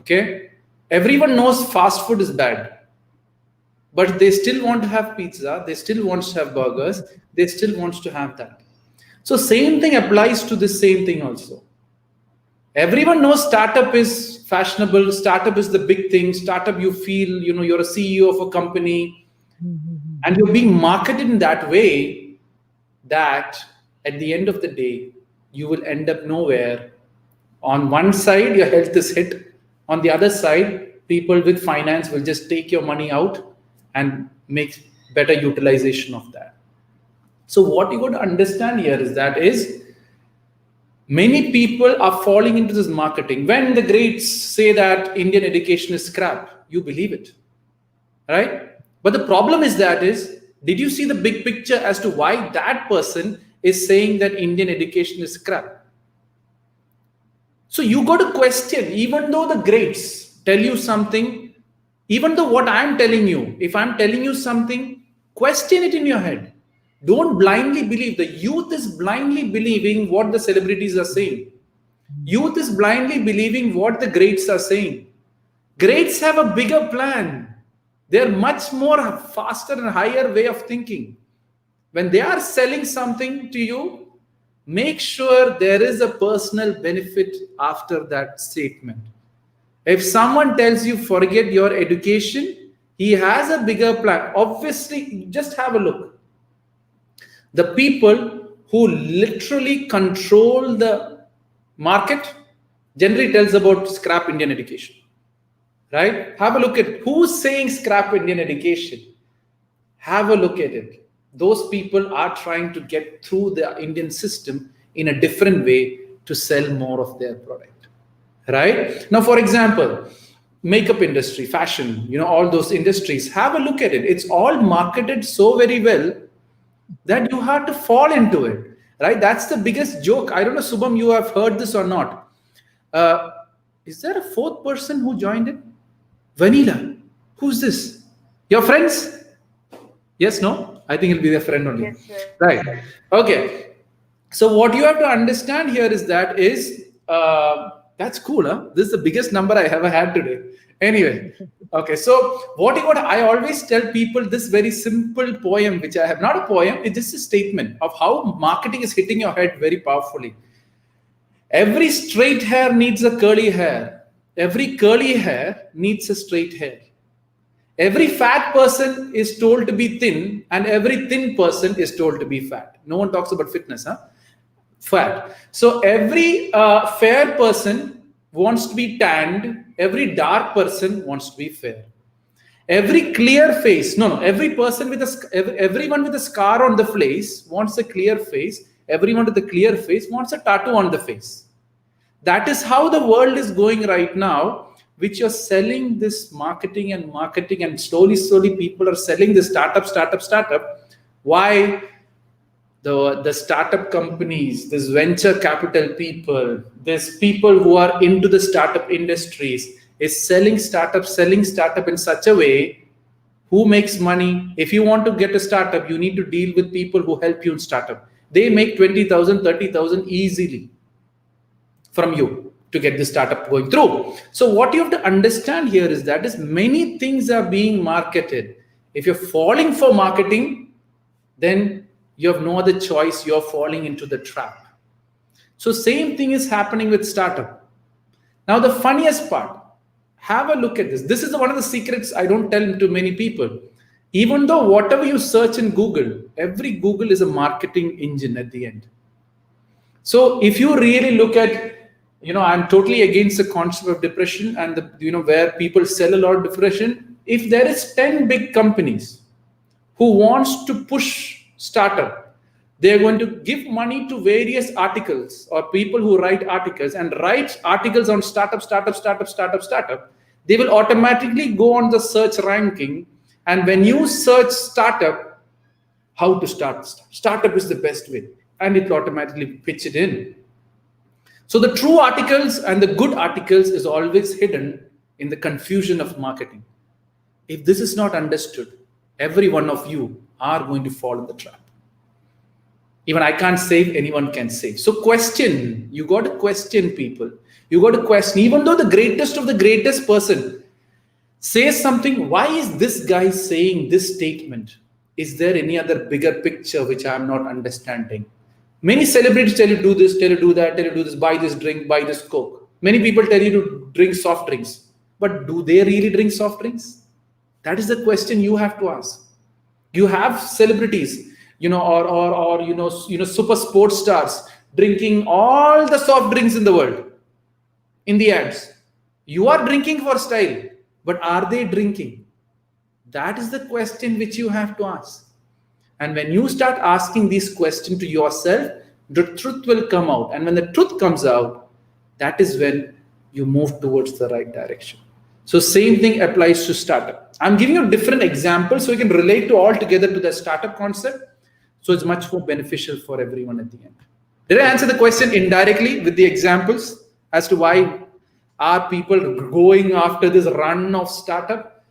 Okay? Everyone knows fast food is bad, but they still want to have pizza, they still want to have burgers, they still want to have that. So same thing applies to this same thing also. Everyone knows startup is fashionable, startup is the big thing, startup you feel, you're a CEO of a company, Mhm. and you're being marketed in that way that at the end of the day you will end up nowhere. On one side your health is hit, on the other side people with finance will just take your money out and make better utilization of that. So what you got to understand here is that is many people are falling into this marketing. When the greats say that Indian education is crap, you believe it, right? But the problem is that is, did you see the big picture as to why that person is saying that Indian education is crap? So you got to question, even though the greats tell you something, even though what I'm telling you, if I'm telling you something, question it in your head. Don't blindly believe. The youth is blindly believing what the celebrities are saying. Youth is blindly believing what the greats are saying. Greats have a bigger plan. They're much more faster and higher way of thinking. When they are selling something to you, make sure there is a personal benefit after that statement. If someone tells you forget your education, he has a bigger plan. Obviously, just have a look. The people who literally control the market generally tells about scrap Indian education, right? Have a look at who's saying scrap Indian education. Have a look at it. Those people are trying to get through the Indian system in a different way to sell more of their product, right? Now, for example, makeup industry, fashion, all those industries, have a look at it. It's all marketed so very well that you have to fall into it, right? That's the biggest joke. I don't know, Subham, you have heard this or not. Uh, is there a fourth person who joined it? Vanilla. Who's this? Your friends? Yes, no? I think it'll be their friend only. Yes, sir. Right. Okay. So what you have to understand here is that is that's cool, huh? This is the biggest number I ever had today. Anyway, okay. So what you got? I always tell people this very simple poem, which I have not a poem. It's just a statement of how marketing is hitting your head very powerfully. Every straight hair needs a curly hair. Every curly hair needs a straight hair. Every fat person is told to be thin, and every thin person is told to be fat. No one talks about fitness, huh? Fat. So every fair person wants to be tanned. Every dark person wants to be fair. Every clear face, no, every person with everyone with a scar on the face wants a clear face. Everyone with a clear face wants a tattoo on the face. That is how the world is going right now, which you're selling this marketing, and slowly people are selling this startup. Why? The startup companies, this venture capital people, there's people who are into the startup industries is selling startup in such a way. Who makes money? If you want to get a startup, you need to deal with people who help you in startup. They make 20,000, 30,000 easily from you to get the startup going through. So what you have to understand here is that is many things are being marketed. If you're falling for marketing, then you have no other choice. You're falling into the trap. So same thing is happening with startup. Now the funniest part, have a look at this. This is one of the secrets I don't tell to many people. Even though whatever you search in Google, every Google is a marketing engine at the end. So if you really look at, I'm totally against the concept of depression and where people sell a lot of depression. If there is 10 big companies who wants to push startup, they're going to give money to various articles or people who write articles and write articles on startup. They will automatically go on the search ranking. And when you search startup, how to start startup is the best way, and it will automatically pitch it in. So the true articles and the good articles is always hidden in the confusion of marketing. If this is not understood, every one of you are going to fall in the trap. Even I can't save, anyone can save. So question, you got to question people. You got to question, even though the greatest of the greatest person says something, why is this guy saying this statement? Is there any other bigger picture which I am not understanding? Many celebrities tell you do this, tell you do that, tell you do this, buy this drink, buy this Coke. Many people tell you to drink soft drinks. But do they really drink soft drinks? That is the question you have to ask. You have celebrities, or super sports stars drinking all the soft drinks in the world in the ads. You are drinking for style, but are they drinking? That is the question which you have to ask. And when you start asking these questions to yourself, the truth will come out. And when the truth comes out, that is when you move towards the right direction. So same thing applies to startup. I'm giving you a different example so you can relate to all together to the startup concept. So it's much more beneficial for everyone at the end. Did I answer the question indirectly with the examples as to why are people going after this run of startup?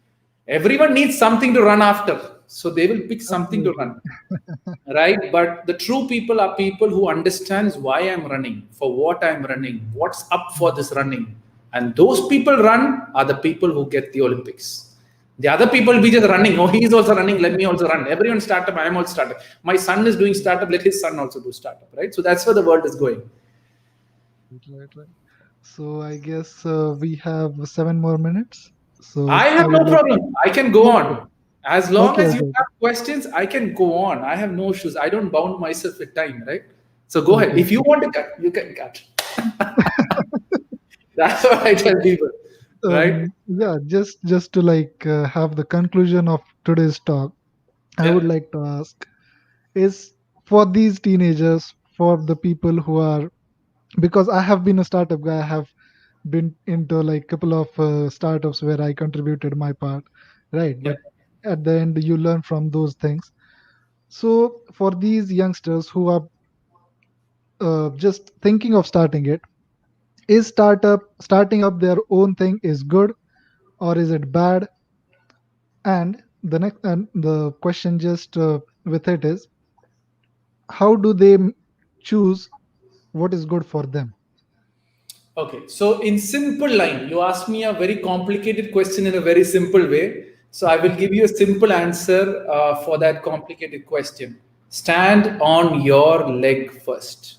Everyone needs something to run after. So they will pick something to run, right? But the true people are people who understands why I'm running, for what I'm running, what's up for this running. And those people run are the people who get the Olympics. The other people will be just running. Oh, he's also running. Let me also run. Everyone startup. I am also startup. My son is doing startup. Let his son also do startup, right? So that's where the world is going. Right. So I guess we have 7 more minutes. So I have no problem. I can go on. As long as you have questions, I can go on. I have no issues. I don't bound myself with time, right? So go ahead. If you want to cut, you can cut. That's what I tell people, right? Yeah, just to have the conclusion of today's talk, I would like to ask is for these teenagers, for the people who are, because I have been a startup guy, I have been into like a couple of startups where I contributed my part, right? But at the end, you learn from those things. So for these youngsters who are just thinking of starting it, is starting up their own thing is good or is it bad? And the question just with it is, how do they choose what is good for them? Okay, so in simple line, you ask me a very complicated question in a very simple way. So I will give you a simple answer for that complicated question. Stand on your leg first,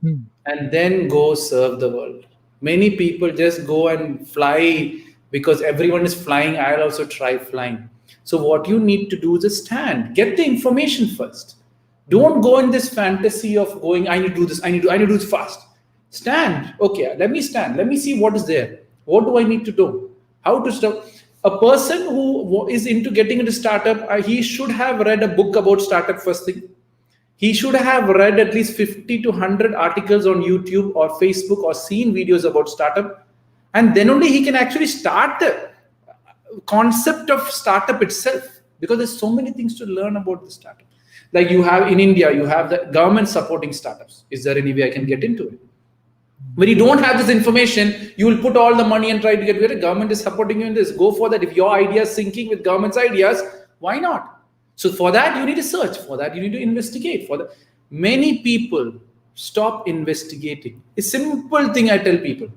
and then go serve the world. Many people just go and fly because everyone is flying, I'll also try flying. So what you need to do is stand, get the information first. Don't go in this fantasy of going, I need to do this, I need to do this fast. Stand. Okay, let me stand. Let me see what is there. What do I need to do? How to start? A person who is into getting into startup, he should have read a book about startup first thing. He should have read at least 50 to 100 articles on YouTube or Facebook or seen videos about startup. And then only he can actually start the concept of startup itself, because there's so many things to learn about the startup. Like you have in India, you have the government supporting startups. Is there any way I can get into it? When you don't have this information, you will put all the money and try to get rid of it. Government is supporting you in this. Go for that. If your idea is syncing with government's ideas, why not? So for that, you need to search. For that, you need to investigate. For that, many people stop investigating. A simple thing I tell people.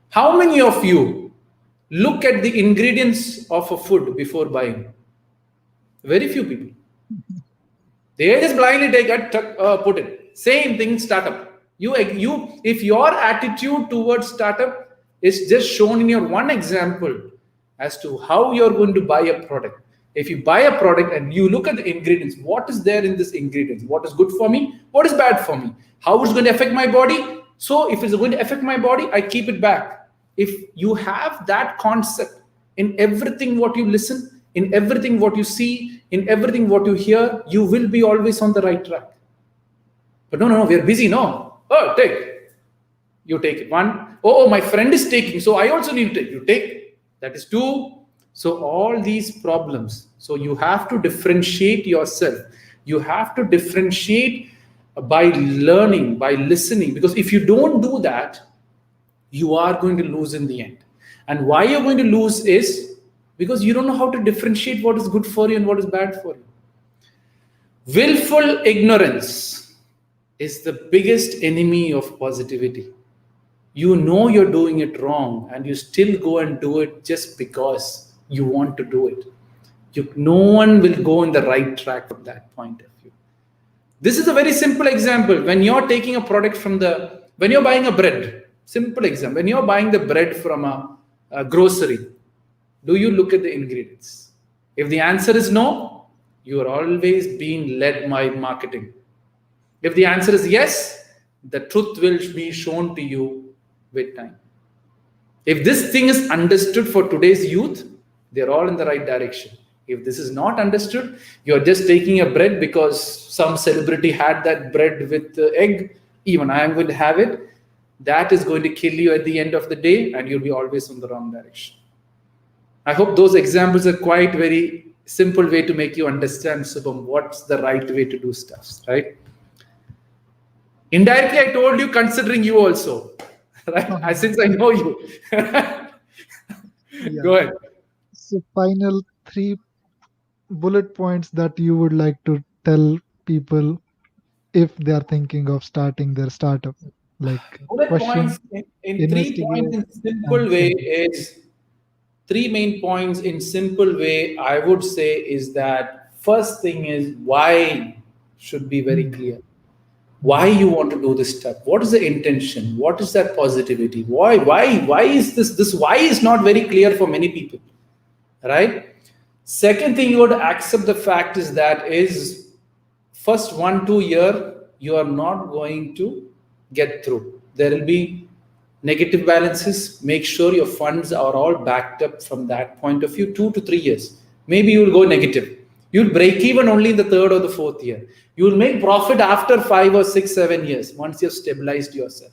How many of you look at the ingredients of a food before buying? Very few people. They just blindly take it, put it. Same thing, startup. If your attitude towards startup is just shown in your one example as to how you're going to buy a product. If you buy a product and you look at the ingredients, what is there in this ingredients? What is good for me? What is bad for me? How it's going to affect my body? So if it's going to affect my body, I keep it back. If you have that concept in everything what you listen, in everything what you see, in everything what you hear, you will be always on the right track. But no, we are busy, no. Oh, take. You take it. One. Oh, my friend is taking, so I also need to take. You take. That is two. So all these problems. So you have to differentiate yourself. You have to differentiate by learning, by listening. Because if you don't do that, you are going to lose in the end. And why you're going to lose is because you don't know how to differentiate what is good for you and what is bad for you. Willful ignorance is the biggest enemy of positivity. You know you're doing it wrong and you still go and do it just because you want to do it. No one will go in the right track from that point of view. This is a very simple example. When you're taking a product when you're buying a bread, simple example, when you're buying the bread from a grocery, do you look at the ingredients? If the answer is no, you are always being led by marketing. If the answer is yes, the truth will be shown to you with time. If this thing is understood for today's youth, they're all in the right direction. If this is not understood, you're just taking a bread because some celebrity had that bread with egg, even I am going to have it. That is going to kill you at the end of the day and you'll be always in the wrong direction. I hope those examples are quite very simple way to make you understand, Shubham, what's the right way to do stuff, right? Indirectly, I told you, considering you also, right? Since I know you. Go ahead. So final 3 bullet points that you would like to tell people if they are thinking of starting their startup. Like bullet question, points in 3 points in simple way is 3 main points in simple way. I would say is that first thing is why should be very clear. Why you want to do this stuff? What is the intention? What is that positivity? Why is this why is not very clear for many people, right? Second thing you want to accept the fact is that is first 1-2 year you are not going to get through. There will be negative balances. Make sure your funds are all backed up from that point of view. 2 to 3 years. Maybe you will go negative. You'll break even only in the 3rd or the 4th year. You will make profit after 5 or 6, 7 years once you've stabilized yourself.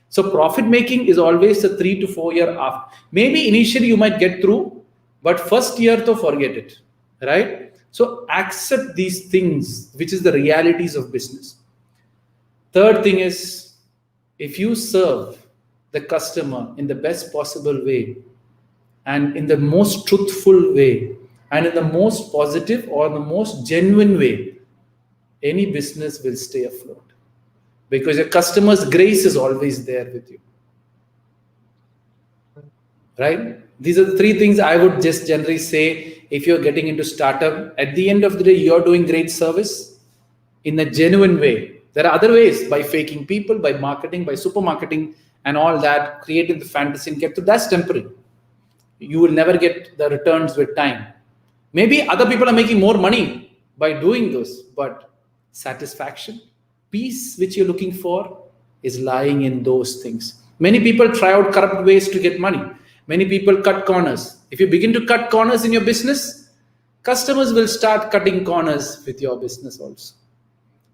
So profit making is always a 3 to 4 year after. Maybe initially you might get through, but first year to forget it, right? So accept these things, which is the realities of business. Third thing is, if you serve the customer in the best possible way and in the most truthful way and in the most positive or the most genuine way, any business will stay afloat because your customer's grace is always there with you, right? These are the 3 things I would just generally say. If you're getting into startup, at the end of the day, you're doing great service in a genuine way. There are other ways, by faking people, by marketing, by super marketing and all that, creating the fantasy and get to that's temporary. you will never get the returns with time. Maybe other people are making more money by doing those, but satisfaction, peace, which you're looking for, is lying in those things. Many people try out corrupt ways to get money. Many people cut corners. If you begin to cut corners in your business, customers will start cutting corners with your business also.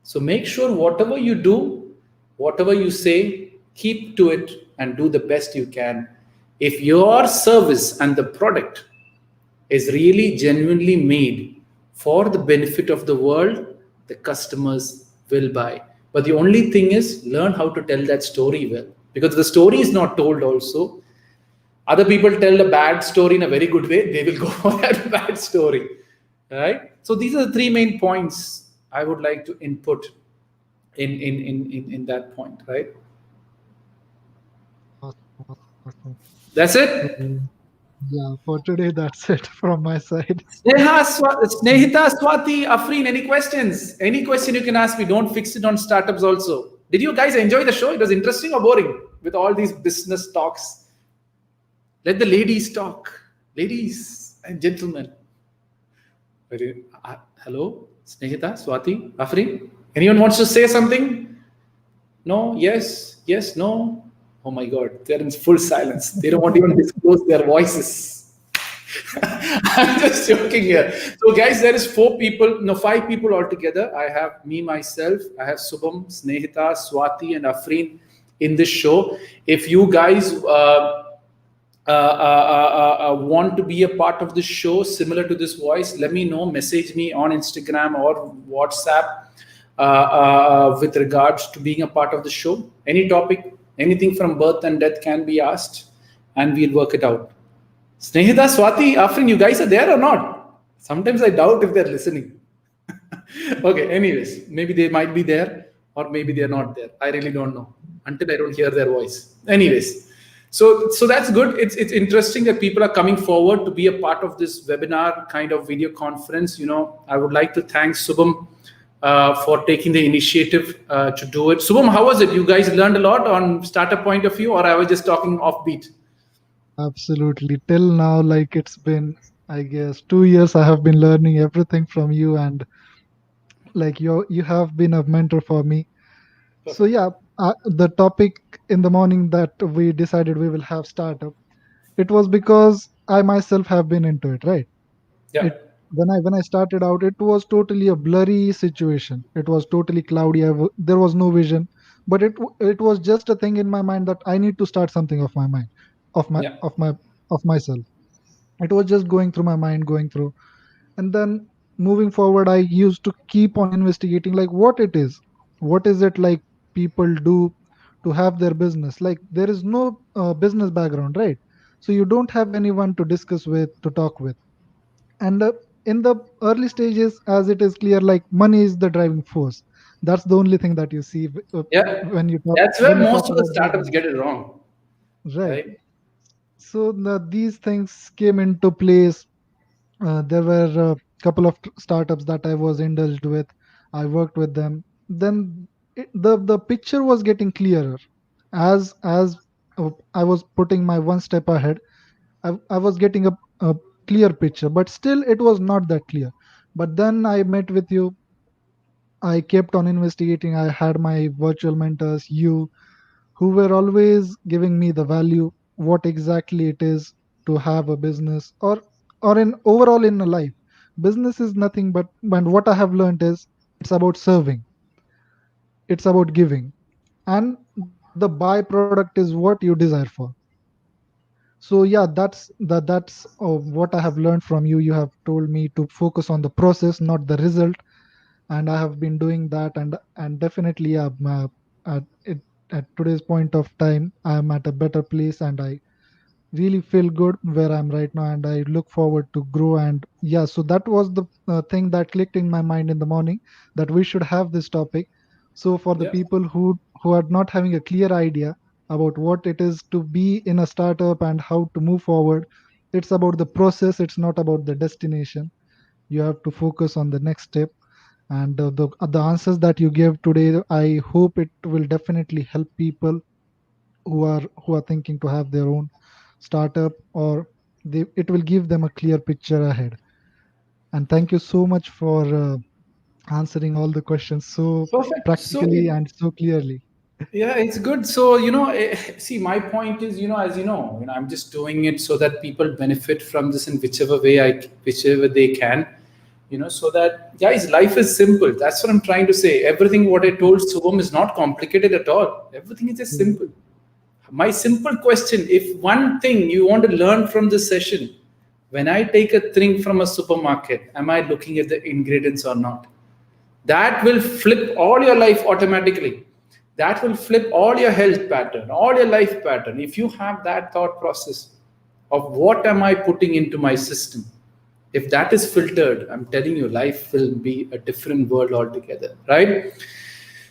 So make sure whatever you do, whatever you say, keep to it and do the best you can. If your service and the product is really genuinely made for the benefit of the world, the customers will buy. But the only thing is, learn how to tell that story well. Because the story is not told also. Other people tell a bad story in a very good way, they will go for that bad story. Right? So these are the three main points I would like to input in that point, right? Awesome, awesome. That's So it. yeah, for today that's it from my side. Snehitha, Swati, Afreen, any questions? Any question you can ask me. Don't fix it on startups also. Did you guys enjoy the show? It was interesting or boring with all these business talks? Let the ladies talk. Ladies and gentlemen. Hello, Snehitha, Swati, Afreen? Anyone wants to say something? No? Yes? Yes? No? Oh my God, they're in full silence. They don't want to even disclose their voices. I'm just joking here. So, guys, there is five people altogether. I have me, myself, I have Shubham, Snehitha, Swati, and Afreen in this show. If you guys want to be a part of this show, similar to this voice, let me know. Message me on Instagram or WhatsApp with regards to being a part of the show. Any topic, anything from birth and death can be asked, and we'll work it out. Snehitha, Swati, Afrin, you guys are there or not? Sometimes I doubt if they're listening. Okay, anyways, maybe they might be there or maybe they're not there. I really don't know until I don't hear their voice. Anyways, so that's good. It's interesting that people are coming forward to be a part of this webinar kind of video conference. I would like to thank Shubham for taking the initiative to do it. Shubham, how was it? You guys learned a lot on startup point of view, or I was just talking offbeat? Absolutely. Till now, like it's been, I guess, 2 years I have been learning everything from you, and like you have been a mentor for me. So Perfect. yeah, the topic in the morning that we decided we will have startup, it was because I myself have been into it, right? Yeah, It when I started out, it was totally a blurry situation. It was totally cloudy. There was no vision, but it was just a thing in my mind that I need to start something of my mind, of my yeah, of my of myself. It was just going through my mind, going through, and then moving forward, I used to keep on investigating, like what is it like people do to have their business. Like there is no business background, right? So you don't have anyone to discuss with, to talk with, and in the early stages, as it is clear, like money is the driving force. That's the only thing that you see yeah. That's where when you most talk of the about startups business, get it wrong, right? right? So these things came into place. There were a couple of startups that I was indulged with. I worked with them. Then the picture was getting clearer as I was putting my one step ahead. I was getting a clear picture, but still it was not that clear. But then I met with you. I kept on investigating. I had my virtual mentors, you, who were always giving me the value, what exactly it is to have a business, or in overall in a life. Business is nothing but what I have learned is it's about serving, it's about giving, and the byproduct is what you desire for. So yeah, that's what I have learned from you. You have told me to focus on the process, not the result, and I have been doing that, and definitely at, it, at today's point of time I am at a better place, and I really feel good where I'm right now, and I look forward to grow. And yeah, so that was the thing that clicked in my mind in the morning, that we should have this topic. So for the Yeah, people who are not having a clear idea about what it is to be in a startup and how to move forward, it's about the process, it's not about the destination. You have to focus on the next step, and the answers that you gave today, I hope it will definitely help people who are thinking to have their own startup, or it will give them a clear picture ahead. And thank you so much for answering all the questions so Perfect. So practically and so clearly. yeah, it's good. So, see, my point is, as I'm just doing it so that people benefit from this in whichever they can, so that, guys, life is simple. That's what I'm trying to say. Everything what I told Subham is not complicated at all. Everything is just Yeah. simple. My simple question, if one thing you want to learn from this session, when I take a thing from a supermarket, am I looking at the ingredients or not? That will flip all your life automatically. That will flip all your health pattern, all your life pattern. If you have that thought process of what am I putting into my system, if that is filtered, I'm telling you, life will be a different world altogether, right?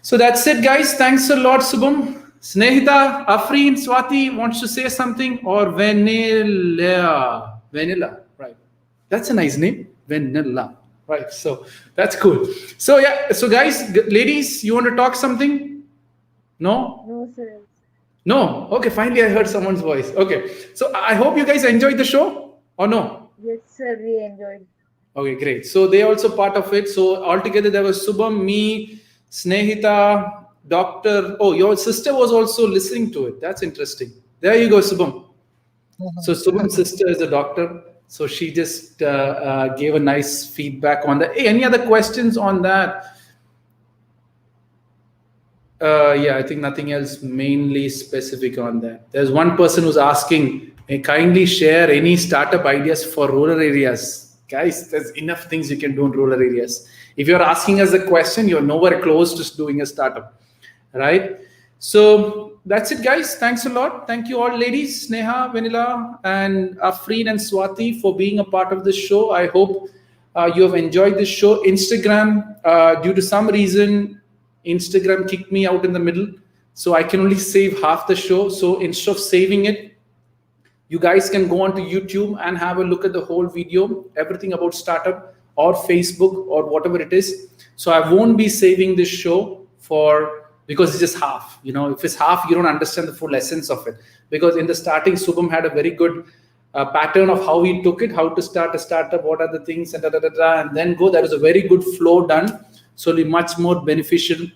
So that's it, guys. Thanks a lot, Subham. Snehitha, Afreen, Swati wants to say something, or Vanilla. Vanilla, right. That's a nice name. Vanilla. Right. So that's cool. So yeah. So guys, ladies, you want to talk something? No? No, sir. No. Okay, finally I heard someone's voice. Okay. So I hope you guys enjoyed the show or no? Yes, sir. We enjoyed. Okay, great. So they also part of it. So altogether there was Subham, me, Snehitha, Doctor. Oh, your sister was also listening to it. That's interesting. There you go, Subham. So Subham's sister is a doctor. So she just gave a nice feedback on that. Hey, any other questions on that? Yeah, I think nothing else mainly specific on that. There's one person who's asking, kindly share any startup ideas for rural areas. Guys, there's enough things you can do in rural areas. If you're asking us a question, you're nowhere close to doing a startup, right? So that's it, guys. Thanks a lot. Thank you all, ladies, Sneha, Vanilla, and Afreen and Swati for being a part of this show. I hope you have enjoyed this show. Instagram, due to some reason, Instagram kicked me out in the middle. So I can only save half the show. So instead of saving it, you guys can go onto YouTube and have a look at the whole video, everything about startup or Facebook or whatever it is. So I won't be saving this show because it's just half. If it's half, you don't understand the full essence of it. Because in the starting, Subham had a very good pattern of how he took it, how to start a startup, what are the things, and and then go. That is a very good flow done. So it'll be much more beneficial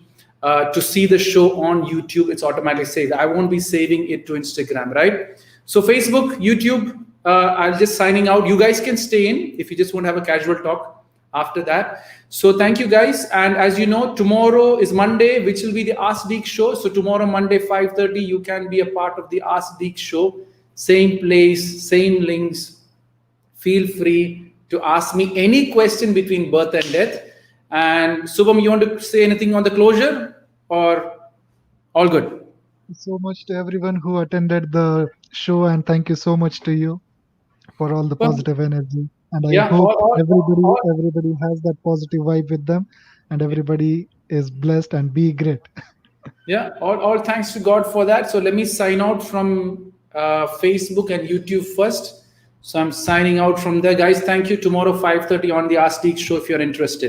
to see the show on YouTube. It's automatically saved. I won't be saving it to Instagram, right? So Facebook, YouTube, I'll just signing out. You guys can stay in if you just want to have a casual talk after that. So thank you, guys. And as you know, tomorrow is Monday, which will be the Ask Deek show. So tomorrow, Monday, 5:30, you can be a part of the Ask Deek show. Same place, same links. Feel free to ask me any question between birth and death. And Subham, you want to say anything on the closure or all good? So much to everyone who attended the show, and thank you so much to you for all the positive energy. And I Yeah, hope everybody has that positive vibe with them, and everybody is blessed and be great. yeah, all thanks to God for that. So let me sign out from Facebook and YouTube first. So I'm signing out from there, guys. Thank you. Tomorrow 5:30 on the Ask Deek show if you're interested.